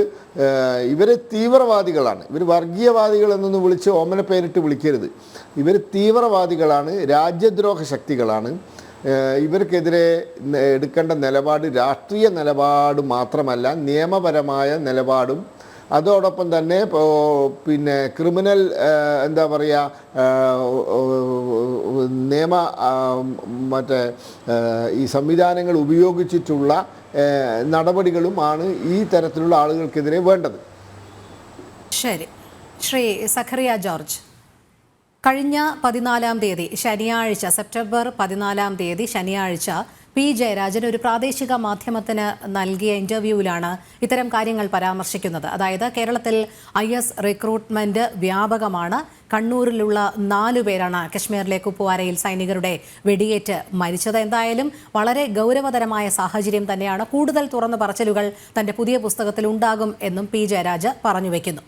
S3: ഇവർ തീവ്രവാദികളാണ്. ഇവർ വർഗീയവാദികൾ എന്നൊന്ന് വിളിച്ച് ഓമന പേരിട്ട് വിളിക്കരുത്. ഇവർ തീവ്രവാദികളാണ്, രാജ്യദ്രോഹ ശക്തികളാണ്. ഇവർക്കെതിരെ എടുക്കേണ്ട നിലപാട് രാഷ്ട്രീയ നിലപാട് മാത്രമല്ല, നിയമപരമായ നിലപാടും അതോടൊപ്പം തന്നെ പിന്നെ ക്രിമിനൽ നിയമ ഈ സംവിധാനങ്ങൾ ഉപയോഗിച്ചിട്ടുള്ള നടപടികളുമാണ് ഈ തരത്തിലുള്ള ആളുകൾക്കെതിരെ വേണ്ടത്.
S1: ശരി, ശ്രീ സഖറിയ ജോർജ്, കഴിഞ്ഞ 14-ാം തീയതി ശനിയാഴ്ച, സെപ്റ്റംബർ 14-ാം തീയതി ശനിയാഴ്ച പി ജയരാജൻ ഒരു പ്രാദേശിക മാധ്യമത്തിന് നൽകിയ ഇന്റർവ്യൂവിലാണ് ഇത്തരം കാര്യങ്ങൾ പരാമർശിക്കുന്നത്. അതായത് കേരളത്തിൽ IS റിക്രൂട്ട്മെന്റ് വ്യാപകമാണ്. കണ്ണൂരിലുള്ള 4 പേരാണ് കശ്മീരിലെ കുപ്വാരയിൽ സൈനികരുടെ വെടിയേറ്റ് മരിച്ചത്. എന്തായാലും വളരെ ഗൗരവതരമായ സാഹചര്യം തന്നെയാണ്. കൂടുതൽ തുറന്നു പറച്ചിലുകൾ തന്റെ പുതിയ പുസ്തകത്തിൽ ഉണ്ടാകും എന്നും പി ജയരാജ് പറഞ്ഞു വയ്ക്കുന്നു.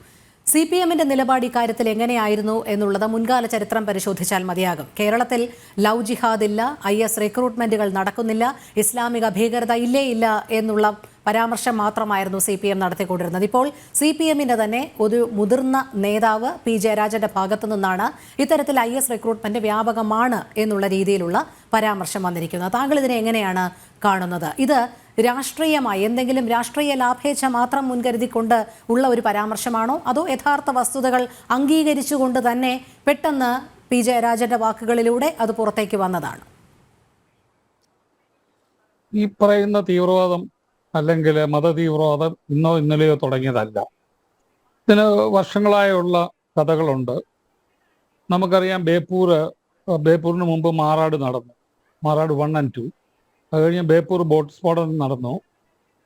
S1: CPMന്റെ നിലപാട് ഇക്കാര്യത്തിൽ എങ്ങനെയായിരുന്നു എന്നുള്ളത് മുൻകാല ചരിത്രം പരിശോധിച്ചാൽ മതിയാകും. കേരളത്തിൽ ലവ് ജിഹാദ് ഇല്ല, IS റിക്രൂട്ട്മെന്റുകൾ നടക്കുന്നില്ല, ഇസ്ലാമിക ഭീകരത ഇല്ല എന്നുള്ള പരാമർശം മാത്രമായിരുന്നു CPM നടത്തിക്കൊണ്ടിരുന്നത്. ഇപ്പോൾ CPMന്റെ തന്നെ ഒരു മുതിർന്ന നേതാവ് പി ജയരാജന്റെ ഭാഗത്തു നിന്നാണ് ഇത്തരത്തിൽ IS റിക്രൂട്ട്മെന്റ് വ്യാപകമാണ് എന്നുള്ള രീതിയിലുള്ള പരാമർശം വന്നിരിക്കുന്നത്. താങ്കൾ ഇതിനെ എങ്ങനെയാണ് കാണുന്നത്? ഇത് രാഷ്ട്രീയമായി എന്തെങ്കിലും രാഷ്ട്രീയ ലാഭേച്ഛ മാത്രം മുൻകരുതിക്കൊണ്ട് ഉള്ള ഒരു പരാമർശമാണോ, അതോ യഥാർത്ഥ വസ്തുതകൾ അംഗീകരിച്ചുകൊണ്ട് തന്നെ പെട്ടെന്ന് പി ജയരാജന്റെ വാക്കുകളിലൂടെ അത് പുറത്തേക്ക് വന്നതാണ്?
S5: ഈ പറയുന്ന തീവ്രവാദം അല്ലെങ്കിൽ മതതീവ്രവാദം ഇന്നോ ഇന്നലെയോ തുടങ്ങിയതല്ല. ഇതിന് വർഷങ്ങളായുള്ള കഥകളുണ്ട്. നമുക്കറിയാം, ബേപ്പൂരിന് മുമ്പ് മാറാട് നടന്നു, മാറാട് 1 and 2. അത് കഴിഞ്ഞ് ബേപ്പൂർ ബോട്ട് സ്ഫോടനം നടന്നു,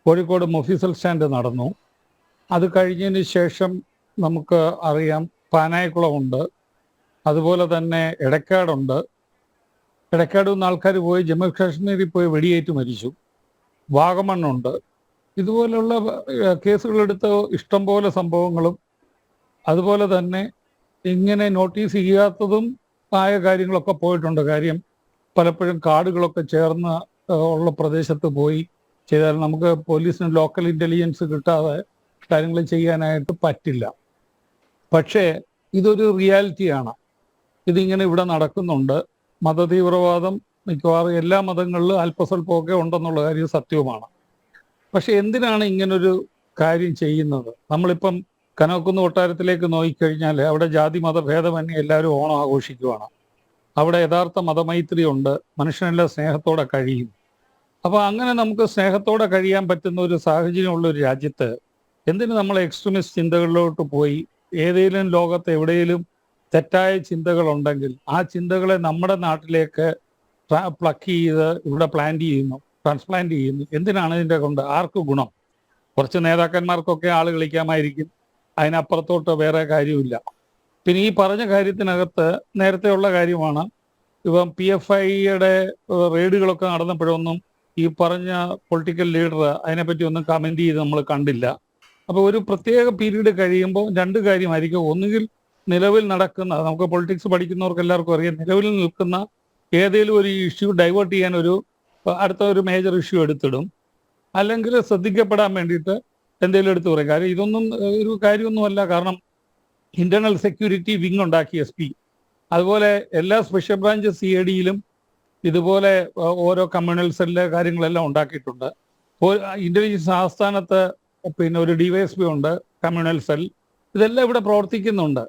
S5: കോഴിക്കോട് മൊഫീസൽ സ്റ്റാൻഡ് നടന്നു. അത് കഴിഞ്ഞതിന് ശേഷം നമുക്ക് അറിയാം പാനായിക്കുളമുണ്ട്, അതുപോലെ തന്നെ എടക്കാടുണ്ട്. എടക്കാട് നിന്ന് ആൾക്കാർ പോയി ജമ്മു കാശ്മീരിൽ പോയി വെടിയേറ്റ് മരിച്ചു. വാഗമണ്ണുണ്ട്. ഇതുപോലുള്ള കേസുകളെടുത്ത ഇഷ്ടംപോലെ സംഭവങ്ങളും അതുപോലെ തന്നെ ഇങ്ങനെ നോട്ടീസ് ചെയ്യാത്തതും ആയ കാര്യങ്ങളൊക്കെ പോയിട്ടുണ്ട്. കാര്യം പലപ്പോഴും കാടുകളൊക്കെ ചേർന്ന് ഉള്ള പ്രദേശത്ത് പോയി ചെയ്താൽ നമുക്ക് പോലീസിന് ലോക്കൽ ഇൻ്റലിജൻസ് കിട്ടാതെ കാര്യങ്ങൾ ചെയ്യാനായിട്ട് പറ്റില്ല. പക്ഷേ ഇതൊരു റിയാലിറ്റിയാണ്. ഇതിങ്ങനെ ഇവിടെ നടക്കുന്നുണ്ട്. മതതീവ്രവാദം മിക്കവാറും എല്ലാ മതങ്ങളിലും അല്പസ്വല്പമൊക്കെ ഉണ്ടെന്നുള്ള കാര്യം സത്യവുമാണ്. പക്ഷെ എന്തിനാണ് ഇങ്ങനൊരു കാര്യം ചെയ്യുന്നത്? നമ്മളിപ്പം കനകക്കുന്ന് കൊട്ടാരത്തിലേക്ക് നോക്കിക്കഴിഞ്ഞാൽ അവിടെ ജാതി മതഭേദമന്യേ എല്ലാവരും ഓണം ആഘോഷിക്കുവാണ്. അവിടെ യഥാർത്ഥ മതമൈത്രി ഉണ്ട്, മനുഷ്യനെല്ലാം സ്നേഹത്തോടെ കഴിയും. അപ്പോൾ അങ്ങനെ നമുക്ക് സ്നേഹത്തോടെ കഴിയാൻ പറ്റുന്ന ഒരു സാഹചര്യമുള്ള ഒരു രാജ്യത്ത് എന്തിന് നമ്മൾ എക്സ്ട്രീമിസ്റ്റ് ചിന്തകളിലോട്ട് പോയി? ഏതെങ്കിലും ലോകത്ത് എവിടെയെങ്കിലും തെറ്റായ ചിന്തകളുണ്ടെങ്കിൽ ആ ചിന്തകളെ നമ്മുടെ നാട്ടിലേക്ക് പ്ലക്ക് ചെയ്ത് ഇവിടെ ട്രാൻസ്പ്ലാന്റ് ചെയ്യുന്നു. എന്തിനാണ് ഇതിൻ്റെ കൊണ്ട്? ആർക്ക് ഗുണം? കുറച്ച് നേതാക്കന്മാർക്കൊക്കെ ആൾ കളിക്കാമായിരിക്കും, അതിനപ്പുറത്തോട്ട് വേറെ കാര്യമില്ല. പിന്നെ ഈ പറഞ്ഞ കാര്യത്തിനകത്ത് നേരത്തെയുള്ള കാര്യമാണ്. ഇപ്പം PFIയുടെ റെയ്ഡുകളൊക്കെ നടന്നപ്പോഴൊന്നും ഈ പറഞ്ഞ പൊളിറ്റിക്കൽ ലീഡർ അതിനെപ്പറ്റി ഒന്നും കമന്റ് ചെയ്ത് നമ്മൾ കണ്ടില്ല. അപ്പോൾ ഒരു പ്രത്യേക പീരീഡ് കഴിയുമ്പോൾ രണ്ട് കാര്യമായിരിക്കും. ഒന്നുകിൽ നിലവിൽ നടക്കുന്ന, നമുക്ക് പൊളിറ്റിക്സ് പഠിക്കുന്നവർക്ക് എല്ലാവർക്കും അറിയാം, നിലവിൽ നിൽക്കുന്ന ഏതെങ്കിലും ഒരു ഇഷ്യൂ ഡൈവേർട്ട് ചെയ്യാൻ അടുത്ത ഒരു മേജർ ഇഷ്യൂ എടുത്തിടും, അല്ലെങ്കിൽ ശ്രദ്ധിക്കപ്പെടാൻ വേണ്ടിയിട്ട് എന്തെങ്കിലും എടുത്തു പറയും. കാര്യം ഇതൊന്നും ഒരു കാര്യമൊന്നുമല്ല. കാരണം ഇന്റേണൽ സെക്യൂരിറ്റി വിങ് ഉണ്ടാക്കി SP, അതുപോലെ എല്ലാ സ്പെഷ്യൽ ബ്രാഞ്ച് CIDയിലും ഇതുപോലെ ഓരോ കമ്മ്യൂണൽ സെല്ല് കാര്യങ്ങളെല്ലാം ഉണ്ടാക്കിയിട്ടുണ്ട്. ഇന്റലിജൻസ് ആസ്ഥാനത്ത് പിന്നെ ഒരു DYSP ഉണ്ട്, കമ്മ്യൂണൽ സെൽ, ഇതെല്ലാം ഇവിടെ പ്രവർത്തിക്കുന്നുണ്ട്.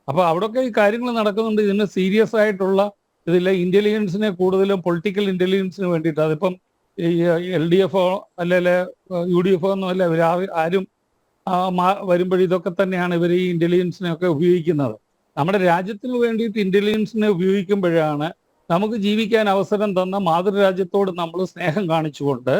S5: അപ്പോൾ അവിടെയൊക്കെ ഈ കാര്യങ്ങൾ നടക്കുന്നുണ്ട്. ഇതിന് സീരിയസ് ആയിട്ടുള്ള ഇതിലെ ഇന്റലിജൻസിനെ കൂടുതലും പൊളിറ്റിക്കൽ ഇന്റലിജൻസിന് വേണ്ടിയിട്ട്, അതിപ്പം ഈ LDF അല്ലെങ്കിൽ UDF ഒന്നും അല്ല, ഇവർ ആരും വരുമ്പോഴും ഇതൊക്കെ തന്നെയാണ് ഇവർ ഈ ഇന്റലിജൻസിനെയൊക്കെ ഉപയോഗിക്കുന്നത്. നമ്മുടെ രാജ്യത്തിന് വേണ്ടിയിട്ട് ഇന്റലിജൻസിനെ ഉപയോഗിക്കുമ്പോഴാണ് നമുക്ക് ജീവിക്കാൻ അവസരം തന്ന മാതൃരാജ്യത്തോട് നമ്മൾ സ്നേഹം കാണിച്ചുകൊണ്ട്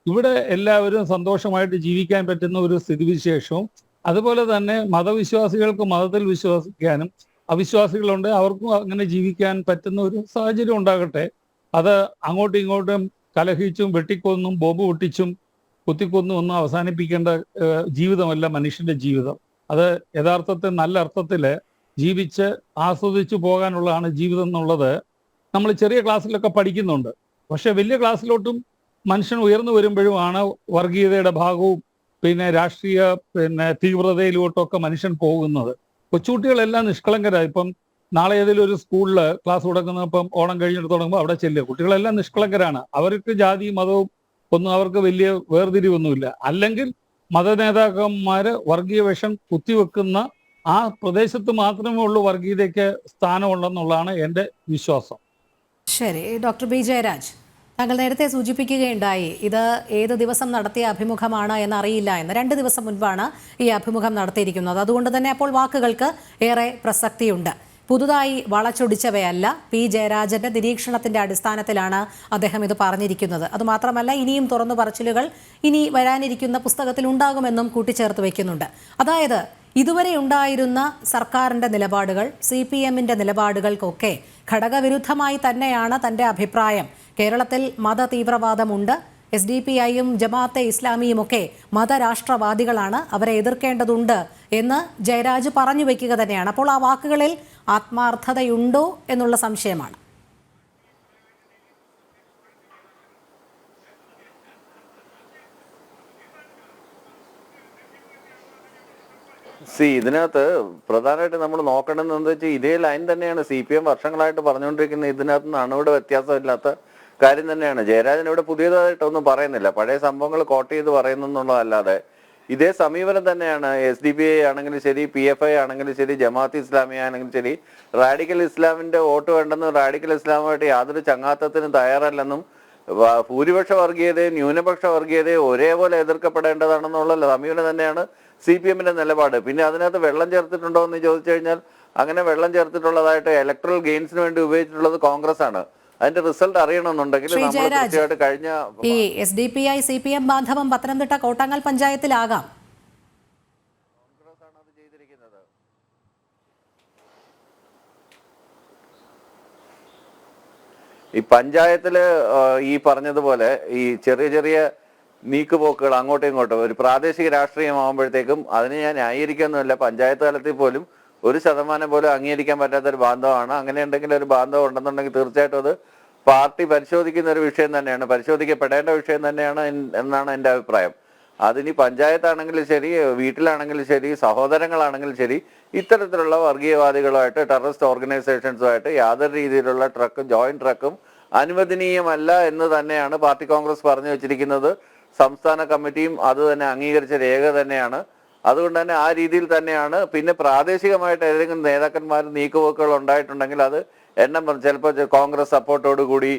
S5: ഇവിടെ എല്ലാവരും സന്തോഷമായിട്ട് ജീവിക്കാൻ പറ്റുന്ന ഒരു സ്ഥിതിവിശേഷവും, അതുപോലെ തന്നെ മതവിശ്വാസികൾക്ക് മതത്തിൽ വിശ്വസിക്കാനും, അവിശ്വാസികളുണ്ട് അവർക്കും അങ്ങനെ ജീവിക്കാൻ പറ്റുന്ന ഒരു സാഹചര്യം ഉണ്ടാകട്ടെ. അത് അങ്ങോട്ടും ഇങ്ങോട്ടും കലഹിച്ചും വെട്ടിക്കൊന്നും ബോംബ് പൊട്ടിച്ചും കുത്തിക്കൊന്നും ഒന്നും അവസാനിപ്പിക്കേണ്ട ജീവിതമല്ല മനുഷ്യന്റെ ജീവിതം. അത് യഥാർത്ഥത്തിൽ നല്ല അർത്ഥത്തിൽ ജീവിച്ച് ആസ്വദിച്ചു പോകാനുള്ളതാണ് ജീവിതം എന്നുള്ളത് നമ്മൾ ചെറിയ ക്ലാസ്സിലൊക്കെ പഠിക്കുന്നുണ്ട്. പക്ഷെ വലിയ ക്ലാസ്സിലോട്ടും മനുഷ്യൻ ഉയർന്നു വരുമ്പോഴുമാണ് വർഗീയതയുടെ ഭാഗവും പിന്നെ രാഷ്ട്രീയ തീവ്രതയിലോട്ടൊക്കെ മനുഷ്യൻ പോകുന്നത്. കൊച്ചുകുട്ടികളെല്ലാം നിഷ്കളങ്കരായി. ഇപ്പം നാളെ ഏതെങ്കിലും ഒരു സ്കൂളിൽ ക്ലാസ് തുടങ്ങുന്ന, ഇപ്പം ഓണം കഴിഞ്ഞിട്ട് തുടങ്ങുമ്പോൾ അവിടെ ചെല്ലുക, കുട്ടികളെല്ലാം നിഷ്കളങ്കരാണ്. അവർക്ക് ജാതിയും മതവും ഒന്നും അവർക്ക് വലിയ വേർതിരിവൊന്നുമില്ല. അല്ലെങ്കിൽ മതനേതാക്കന്മാര് വർഗീയ വിഷം കുത്തിവെക്കുന്ന ആ പ്രദേശത്ത് മാത്രമേ ഉള്ളൂ വർഗീയതയ്ക്ക് സ്ഥാനമുണ്ടെന്നുള്ളതാണ് എൻ്റെ വിശ്വാസം.
S1: ശരി, ഡോക്ടർ B. ജയരാജ്, താങ്കൾ നേരത്തെ സൂചിപ്പിക്കുകയുണ്ടായി ഇത് ഏത് ദിവസം നടത്തിയ അഭിമുഖമാണ് എന്നറിയില്ല എന്ന്. 2 ദിവസം മുൻപാണ് ഈ അഭിമുഖം നടത്തിയിരിക്കുന്നത്. അതുകൊണ്ട് തന്നെ അപ്പോൾ വാക്കുകൾക്ക് ഏറെ പ്രസക്തിയുണ്ട്. പുതുതായി വളച്ചൊടിച്ചവയല്ല, P. ജയരാജന്റെ നിരീക്ഷണത്തിന്റെ അടിസ്ഥാനത്തിലാണ് അദ്ദേഹം ഇത് പറഞ്ഞിരിക്കുന്നത്. അതുമാത്രമല്ല, ഇനിയും തുറന്നു പറച്ചിലുകൾ ഇനി വരാനിരിക്കുന്ന പുസ്തകത്തിൽ ഉണ്ടാകുമെന്നും കൂട്ടിച്ചേർത്ത് വയ്ക്കുന്നുണ്ട്. അതായത് ഇതുവരെ ഉണ്ടായിരുന്ന സർക്കാരിൻ്റെ നിലപാടുകൾ, CPMന്റെ നിലപാടുകൾക്കൊക്കെ ഘടകവിരുദ്ധമായി തന്നെയാണ് തൻ്റെ അഭിപ്രായം. കേരളത്തിൽ മത തീവ്രവാദമുണ്ട്, SDPIയും ജമാഅത്തെ ഇസ്ലാമിയും ഒക്കെ മതരാഷ്ട്രവാദികളാണ്, അവരെ എതിർക്കേണ്ടതുണ്ട് എന്ന് ജയരാജ് പറഞ്ഞു വയ്ക്കുക തന്നെയാണ്. അപ്പോൾ ആ വാക്കുകളിൽ ആത്മാർത്ഥതയുണ്ടോ എന്നുള്ള സംശയമാണ്.
S4: ഇതിനകത്ത് പ്രധാനമായിട്ട് നമ്മൾ നോക്കേണ്ടത് എന്താ വെച്ചാൽ ഇതേ ലൈൻ തന്നെയാണ് CPM വർഷങ്ങളായിട്ട് പറഞ്ഞുകൊണ്ടിരിക്കുന്നത്. ഇതിനകത്ത് നിന്ന് അണുവിടെ വ്യത്യാസമില്ലാത്ത കാര്യം തന്നെയാണ്. ജയരാജൻ ഇവിടെ പുതിയതായിട്ടൊന്നും പറയുന്നില്ല, പഴയ സംഭവങ്ങൾ കോട്ട് ചെയ്ത് പറയുന്നു എന്നുള്ളതല്ലാതെ ഇതേ സമീപനം തന്നെയാണ് SDPI ആണെങ്കിലും ശരി, PFI ആണെങ്കിലും ശരി, ജമാഅത്ത് ഇസ്ലാമി ആണെങ്കിലും ശരി. റാഡിക്കൽ ഇസ്ലാമിന്റെ വോട്ട് വേണ്ടെന്നും റാഡിക്കൽ ഇസ്ലാമുമായിട്ട് യാതൊരു ചങ്ങാത്തത്തിനും തയ്യാറല്ലെന്നും ഭൂരിപക്ഷ വർഗീയതയും ന്യൂനപക്ഷ വർഗീയതയും ഒരേപോലെ എതിർക്കപ്പെടേണ്ടതാണെന്നുള്ള സമീപനം തന്നെയാണ് CPMന്റെ നിലപാട്. പിന്നെ അതിനകത്ത് വെള്ളം ചേർത്തിട്ടുണ്ടോ എന്ന് ചോദിച്ചു കഴിഞ്ഞാൽ അങ്ങനെ വെള്ളം ചേർത്തിട്ടുള്ളതായിട്ട് ഇലക്ട്രൽ ഗെയിൻസിന് വേണ്ടി ഉപയോഗിച്ചിട്ടുള്ളത് കോൺഗ്രസ് ആണ്. അതിന്റെ റിസൾട്ട് അറിയണമെന്നുണ്ടെങ്കിൽ നമ്മൾ തീർച്ചയായിട്ടും കഴിഞ്ഞ
S1: ഈ SDPI CPM ബാന്ധവം പത്തനംതിട്ട കോട്ടാങ്ങൽ പഞ്ചായത്തിലാകാം.
S4: കോൺഗ്രസ് ആണ് അത് ചെയ്തിരിക്കുന്നത്. ഈ പഞ്ചായത്തില് ഈ പറഞ്ഞതുപോലെ ഈ ചെറിയ ചെറിയ നീക്കുപോക്കുകൾ അങ്ങോട്ടും ഇങ്ങോട്ടും ഒരു പ്രാദേശിക രാഷ്ട്രീയമാകുമ്പോഴത്തേക്കും അതിന് ഞാൻ ന്യായീകരിക്കൊന്നുമില്ല. പഞ്ചായത്ത് തലത്തിൽ പോലും 1% പോലും അംഗീകരിക്കാൻ പറ്റാത്തൊരു ബാന്ധവമാണ്. അങ്ങനെ ഉണ്ടെങ്കിൽ ഒരു ബാന്ധവം ഉണ്ടെന്നുണ്ടെങ്കിൽ തീർച്ചയായിട്ടും അത് പാർട്ടി പരിശോധിക്കുന്ന ഒരു വിഷയം തന്നെയാണ്, പരിശോധിക്കപ്പെടേണ്ട വിഷയം തന്നെയാണ് എന്നാണ് എൻ്റെ അഭിപ്രായം. അതിനി പഞ്ചായത്താണെങ്കിലും ശരി, വീട്ടിലാണെങ്കിലും ശരി, സഹോദരങ്ങളാണെങ്കിലും ശരി, ഇത്തരത്തിലുള്ള വർഗീയവാദികളുമായിട്ട് ടെററിസ്റ്റ് ഓർഗനൈസേഷൻസുമായിട്ട് യാതൊരു രീതിയിലുള്ള ജോയിന്റ് ട്രക്കും അനുവദനീയമല്ല എന്ന് തന്നെയാണ് പാർട്ടി കോൺഗ്രസ് പറഞ്ഞു വെച്ചിരിക്കുന്നത്. സംസ്ഥാന കമ്മിറ്റിയും അത് തന്നെ അംഗീകരിച്ച രേഖ തന്നെയാണ്. അതുകൊണ്ട് തന്നെ ആ രീതിയിൽ തന്നെയാണ്. പിന്നെ പ്രാദേശികമായിട്ട് ഏതെങ്കിലും നേതാക്കന്മാർ നീക്കുപോക്കുകൾ ഉണ്ടായിട്ടുണ്ടെങ്കിൽ അത് ചിലപ്പോൾ കോൺഗ്രസ് സപ്പോർട്ടോട് കൂടി,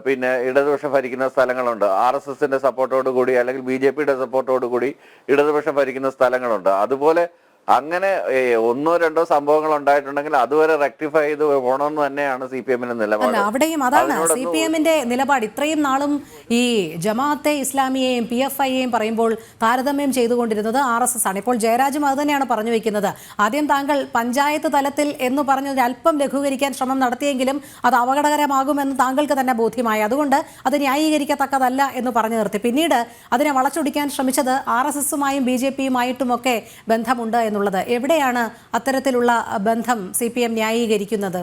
S4: പിന്നെ ഇടതുപക്ഷം ഭരിക്കുന്ന സ്ഥലങ്ങളുണ്ട്, RSSന്റെ സപ്പോർട്ടോട് കൂടി അല്ലെങ്കിൽ BJPയുടെ സപ്പോർട്ടോട് കൂടി ഇടതുപക്ഷം ഭരിക്കുന്ന സ്ഥലങ്ങളുണ്ട്. അതുപോലെ അങ്ങനെ ഒന്നോ രണ്ടോ സംഭവങ്ങൾ ഉണ്ടായിട്ടുണ്ടെങ്കിൽ അതുവരെ റെക്ടിഫൈ ചെയ്ത് പോകണമെന്ന് തന്നെയാണ് CPM-ന്റെ
S1: അല്ല
S4: നിലപാട്.
S1: അവിടെയും അതാണ് CPM-ന്റെ നിലപാട്. ഇത്രയും നാളും ഈ ജമാഅത്തെ ഇസ്ലാമിയെയും PFI-യെയും പറയുമ്പോൾ താരതമ്യം ചെയ്തുകൊണ്ടിരുന്നത് RSS ആണ്. ഇപ്പോൾ ജയരാജും അത് തന്നെയാണ് പറഞ്ഞു വെക്കുന്നത്. ആദ്യം താങ്കൾ പഞ്ചായത്ത് തലത്തിൽ എന്ന് പറഞ്ഞത് അല്പം ലഘൂകരിക്കാൻ ശ്രമം നടത്തിയെങ്കിലും അത് അപകടകരമാകുമെന്ന് താങ്കൾക്ക് തന്നെ ബോധ്യമായി. അതുകൊണ്ട് അത് ന്യായീകരിക്കത്തക്കതല്ല എന്ന് പറഞ്ഞു നിർത്തി. പിന്നീട് അതിനെ വളച്ചൊടിക്കാൻ ശ്രമിച്ചത് RSS-ഉമായും BJP-യുമായിട്ടുമൊക്കെ ബന്ധമുണ്ട് എന്നുള്ളത്. എവിടെയാണ് അത്തരത്തിലുള്ള ബന്ധം CPM ന്യായീകരിക്കുന്നത്?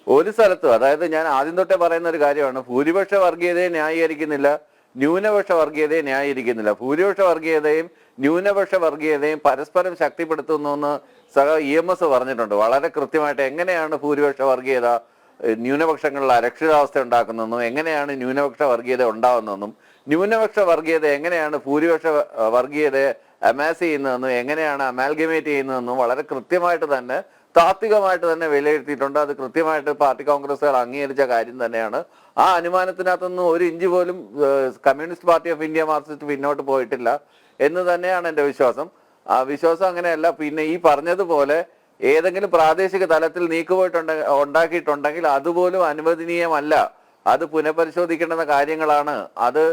S4: ഒരു സ്ഥലത്തും, അതായത് ഞാൻ ആദ്യം തൊട്ടേ പറയുന്ന ഒരു കാര്യമാണ്, ഭൂരിപക്ഷ വർഗീയതയെ ന്യായീകരിക്കുന്നില്ല, ന്യൂനപക്ഷ വർഗീയതയെ ന്യായീകരിക്കുന്നില്ല. ഭൂരിപക്ഷ വർഗീയതയും ന്യൂനപക്ഷ വർഗീയതയും പരസ്പരം ശക്തിപ്പെടുത്തുന്നു എന്ന് EMS പറഞ്ഞിട്ടുണ്ട് വളരെ കൃത്യമായിട്ട്. എങ്ങനെയാണ് ഭൂരിപക്ഷ വർഗീയത ന്യൂനപക്ഷങ്ങളിൽ അരക്ഷിതാവസ്ഥ ഉണ്ടാക്കുന്നതെന്നും എങ്ങനെയാണ് ന്യൂനപക്ഷ വർഗീയത ഉണ്ടാവുന്നതെന്നും ന്യൂനപക്ഷ വർഗീയത എങ്ങനെയാണ് ഭൂരിപക്ഷ വർഗീയതയെ അമാസ് ചെയ്യുന്നതെന്നും എങ്ങനെയാണ് അമാൽഗമേറ്റ് ചെയ്യുന്നതെന്നും വളരെ കൃത്യമായിട്ട് തന്നെ താത്വികമായിട്ട് തന്നെ വിലയിരുത്തിയിട്ടുണ്ട്. അത് കൃത്യമായിട്ട് പാർട്ടി കോൺഗ്രസുകൾ അംഗീകരിച്ച കാര്യം തന്നെയാണ്. ആ അനുമാനത്തിനകത്തൊന്നും ഒരു ഇഞ്ച് പോലും communist party of India Marxist പിന്നോട്ട് പോയിട്ടില്ല എന്ന് തന്നെയാണ് എൻ്റെ വിശ്വാസം. ആ വിശ്വാസം അങ്ങനെയല്ല. പിന്നെ ഈ പറഞ്ഞതുപോലെ ഏതെങ്കിലും പ്രാദേശിക തലത്തിൽ ഉണ്ടാക്കിയിട്ടുണ്ടെങ്കിൽ അതുപോലും അനുവദനീയമല്ല. അത് പുനഃപരിശോധിക്കേണ്ടുന്ന കാര്യങ്ങളാണ്. അത്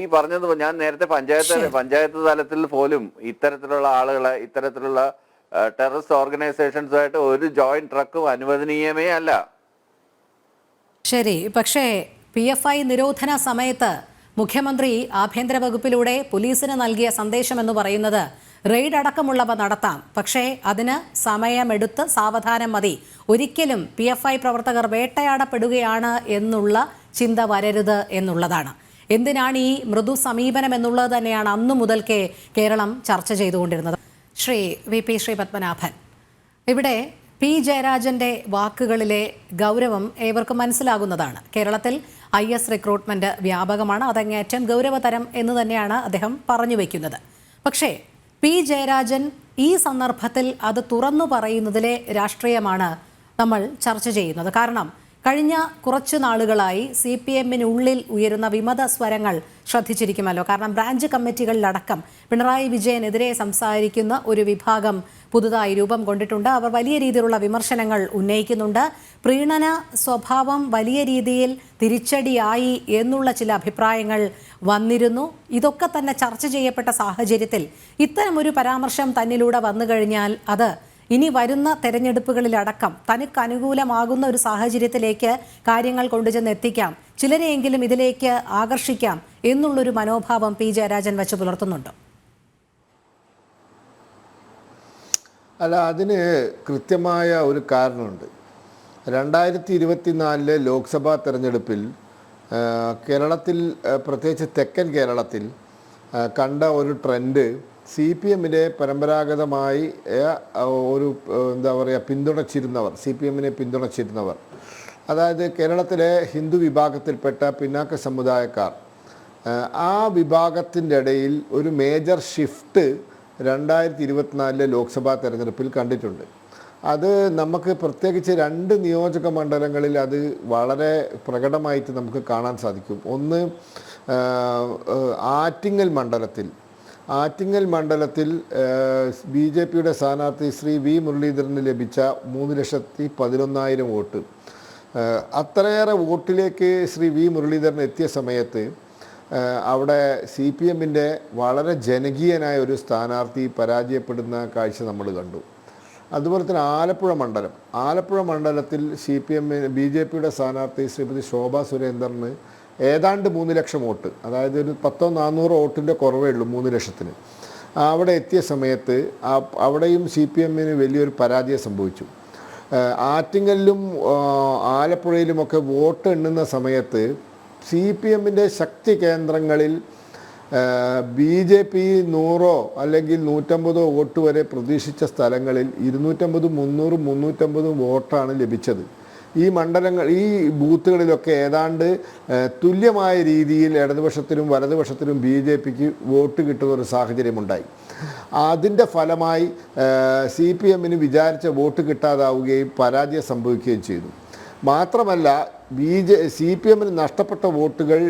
S4: ഈ പറഞ്ഞത് ഞാൻ നേരത്തെ പഞ്ചായത്ത് തലത്തിൽ പോലും ഇത്തരത്തിലുള്ള ആളുകളെ, ഇത്തരത്തിലുള്ള ടെററിസ്റ്റ് ഓർഗനൈസേഷൻസുമായിട്ട് ഒരു ജോയിന്റ് ട്രക്കും അനുവദനീയമേ അല്ല.
S1: ശരി, പക്ഷേ PFI നിരോധന സമയത്ത് മുഖ്യമന്ത്രി ആഭ്യന്തര വകുപ്പിലൂടെ പോലീസിന് നൽകിയ സന്ദേശം എന്ന് പറയുന്നത് റെയ്ഡ് അടക്കമുള്ളവ നടത്താം, പക്ഷേ അതിന് സമയമെടുത്ത് സാവധാനം മതി. ഒരിക്കലും PFI പ്രവർത്തകർ വേട്ടയാടപ്പെടുകയാണ് എന്നുള്ള ചിന്ത വരരുത് എന്നുള്ളതാണ്. എന്തിനാണ് ഈ മൃദു സമീപനം എന്നുള്ളത് തന്നെയാണ് അന്നു മുതൽക്കേ കേരളം ചർച്ച ചെയ്തുകൊണ്ടിരുന്നത്. ശ്രീ VP ശ്രീ പത്മനാഭൻ, ഇവിടെ P ജയരാജന്റെ വാക്കുകളിലെ ഗൗരവം ഏവർക്കും മനസ്സിലാകുന്നതാണ്. കേരളത്തിൽ IS റിക്രൂട്ട്മെന്റ് വ്യാപകമാണ്, അതങ്ങേറ്റം ഗൗരവതരം എന്ന് തന്നെയാണ് അദ്ദേഹം പറഞ്ഞു വയ്ക്കുന്നത്. പക്ഷേ P ജയരാജൻ ഈ സന്ദർഭത്തിൽ അത് തുറന്നു പറയുന്നതിലെ രാഷ്ട്രീയമാണ് നമ്മൾ ചർച്ച ചെയ്യുന്നത്. കാരണം കഴിഞ്ഞ കുറച്ചു നാളുകളായി CPM-നുള്ളിൽ ഉയരുന്ന വിമത സ്വരങ്ങൾ ശ്രദ്ധിച്ചിരിക്കുമല്ലോ. കാരണം ബ്രാഞ്ച് കമ്മിറ്റികളിലടക്കം പിണറായി വിജയനെതിരെ സംസാരിക്കുന്ന ഒരു വിഭാഗം പുതുതായി രൂപം കൊണ്ടിട്ടുണ്ട്. അവർ വലിയ രീതിയിലുള്ള വിമർശനങ്ങൾ ഉന്നയിക്കുന്നുണ്ട്. പ്രീണന സ്വഭാവം വലിയ രീതിയിൽ തിരിച്ചടിയായി എന്നുള്ള ചില അഭിപ്രായങ്ങൾ വന്നിരുന്നു. ഇതൊക്കെ തന്നെ ചർച്ച ചെയ്യപ്പെട്ട സാഹചര്യത്തിൽ ഇത്തരമൊരു പരാമർശം തന്നിലൂടെ വന്നു കഴിഞ്ഞാൽ അത് ഇനി വരുന്ന തെരഞ്ഞെടുപ്പുകളിലടക്കം തനിക്ക് അനുകൂലമാകുന്ന ഒരു സാഹചര്യത്തിലേക്ക് കാര്യങ്ങൾ കൊണ്ടുചെന്ന് എത്തിക്കാം, ചിലരെയെങ്കിലും ഇതിലേക്ക് ആകർഷിക്കാം എന്നുള്ളൊരു മനോഭാവം P ജയരാജൻ വെച്ച് പുലർത്തുന്നുണ്ട്.
S3: അല്ല, അതിന് കൃത്യമായ ഒരു കാരണമുണ്ട്. 2024 ലോക്സഭാ തെരഞ്ഞെടുപ്പിൽ കേരളത്തിൽ, പ്രത്യേകിച്ച് തെക്കൻ കേരളത്തിൽ കണ്ട ഒരു ട്രെൻഡ് CPM-നെ പരമ്പരാഗതമായി ഒരു പിന്തുണച്ചിരുന്നവർ, CPM-നെ പിന്തുണച്ചിരുന്നവർ, അതായത് കേരളത്തിലെ ഹിന്ദു വിഭാഗത്തിൽപ്പെട്ട പിന്നാക്ക സമുദായക്കാർ, ആ വിഭാഗത്തിൻ്റെ ഇടയിൽ ഒരു മേജർ ഷിഫ്റ്റ് 2024 ലോക്സഭാ തെരഞ്ഞെടുപ്പിൽ കണ്ടിട്ടുണ്ട്. അത് നമുക്ക് പ്രത്യേകിച്ച് 2 നിയോജക മണ്ഡലങ്ങളിൽ അത് വളരെ പ്രകടമായിട്ട് നമുക്ക് കാണാൻ സാധിക്കും. ഒന്ന്, ആറ്റിങ്ങൽ മണ്ഡലത്തിൽ BJP-യുടെ സ്ഥാനാർത്ഥി ശ്രീ V മുരളീധരന് ലഭിച്ച 3,11,000 വോട്ട്. അത്രയേറെ വോട്ടിലേക്ക് ശ്രീ V മുരളീധരൻ എത്തിയ സമയത്ത് അവിടെ CPM-ന്റെ വളരെ ജനകീയനായ ഒരു സ്ഥാനാർത്ഥി പരാജയപ്പെടുന്ന കാഴ്ച നമ്മൾ കണ്ടു. അതുപോലെ തന്നെ ആലപ്പുഴ മണ്ഡലത്തിൽ BJP-യുടെ സ്ഥാനാർത്ഥി ശ്രീമതി ശോഭാ സുരേന്ദ്രന് ഏതാണ്ട് 3 ലക്ഷം വോട്ട്, അതായത് ഒരു 100-400 വോട്ടിൻ്റെ കുറവേ ഉള്ളൂ 3 ലക്ഷത്തിന്. അവിടെ എത്തിയ സമയത്ത് അവിടെയും CPM-ന് വലിയൊരു പരാജയം സംഭവിച്ചു. ആറ്റിങ്ങലിലും ആലപ്പുഴയിലുമൊക്കെ വോട്ട് എണ്ണുന്ന സമയത്ത് CPM-ന്റെ ശക്തി കേന്ദ്രങ്ങളിൽ BJP 100 അല്ലെങ്കിൽ 150 വോട്ട് വരെ പ്രതീക്ഷിച്ച സ്ഥലങ്ങളിൽ 250, 300, 350 വോട്ടാണ് ലഭിച്ചത്. ഈ ബൂത്തുകളിലൊക്കെ ഏതാണ്ട് തുല്യമായ രീതിയിൽ ഇടതുപക്ഷത്തിനും വലതുപക്ഷത്തിനും BJP-ക്ക് വോട്ട് കിട്ടുന്ന ഒരു സാഹചര്യമുണ്ടായി. അതിൻ്റെ ഫലമായി CPM-ന് വിചാരിച്ച വോട്ട് കിട്ടാതാവുകയും പരാജയം സംഭവിക്കുകയും ചെയ്തു. മാത്രമല്ല CPM നഷ്ടപ്പെട്ട വോട്ടുകൾ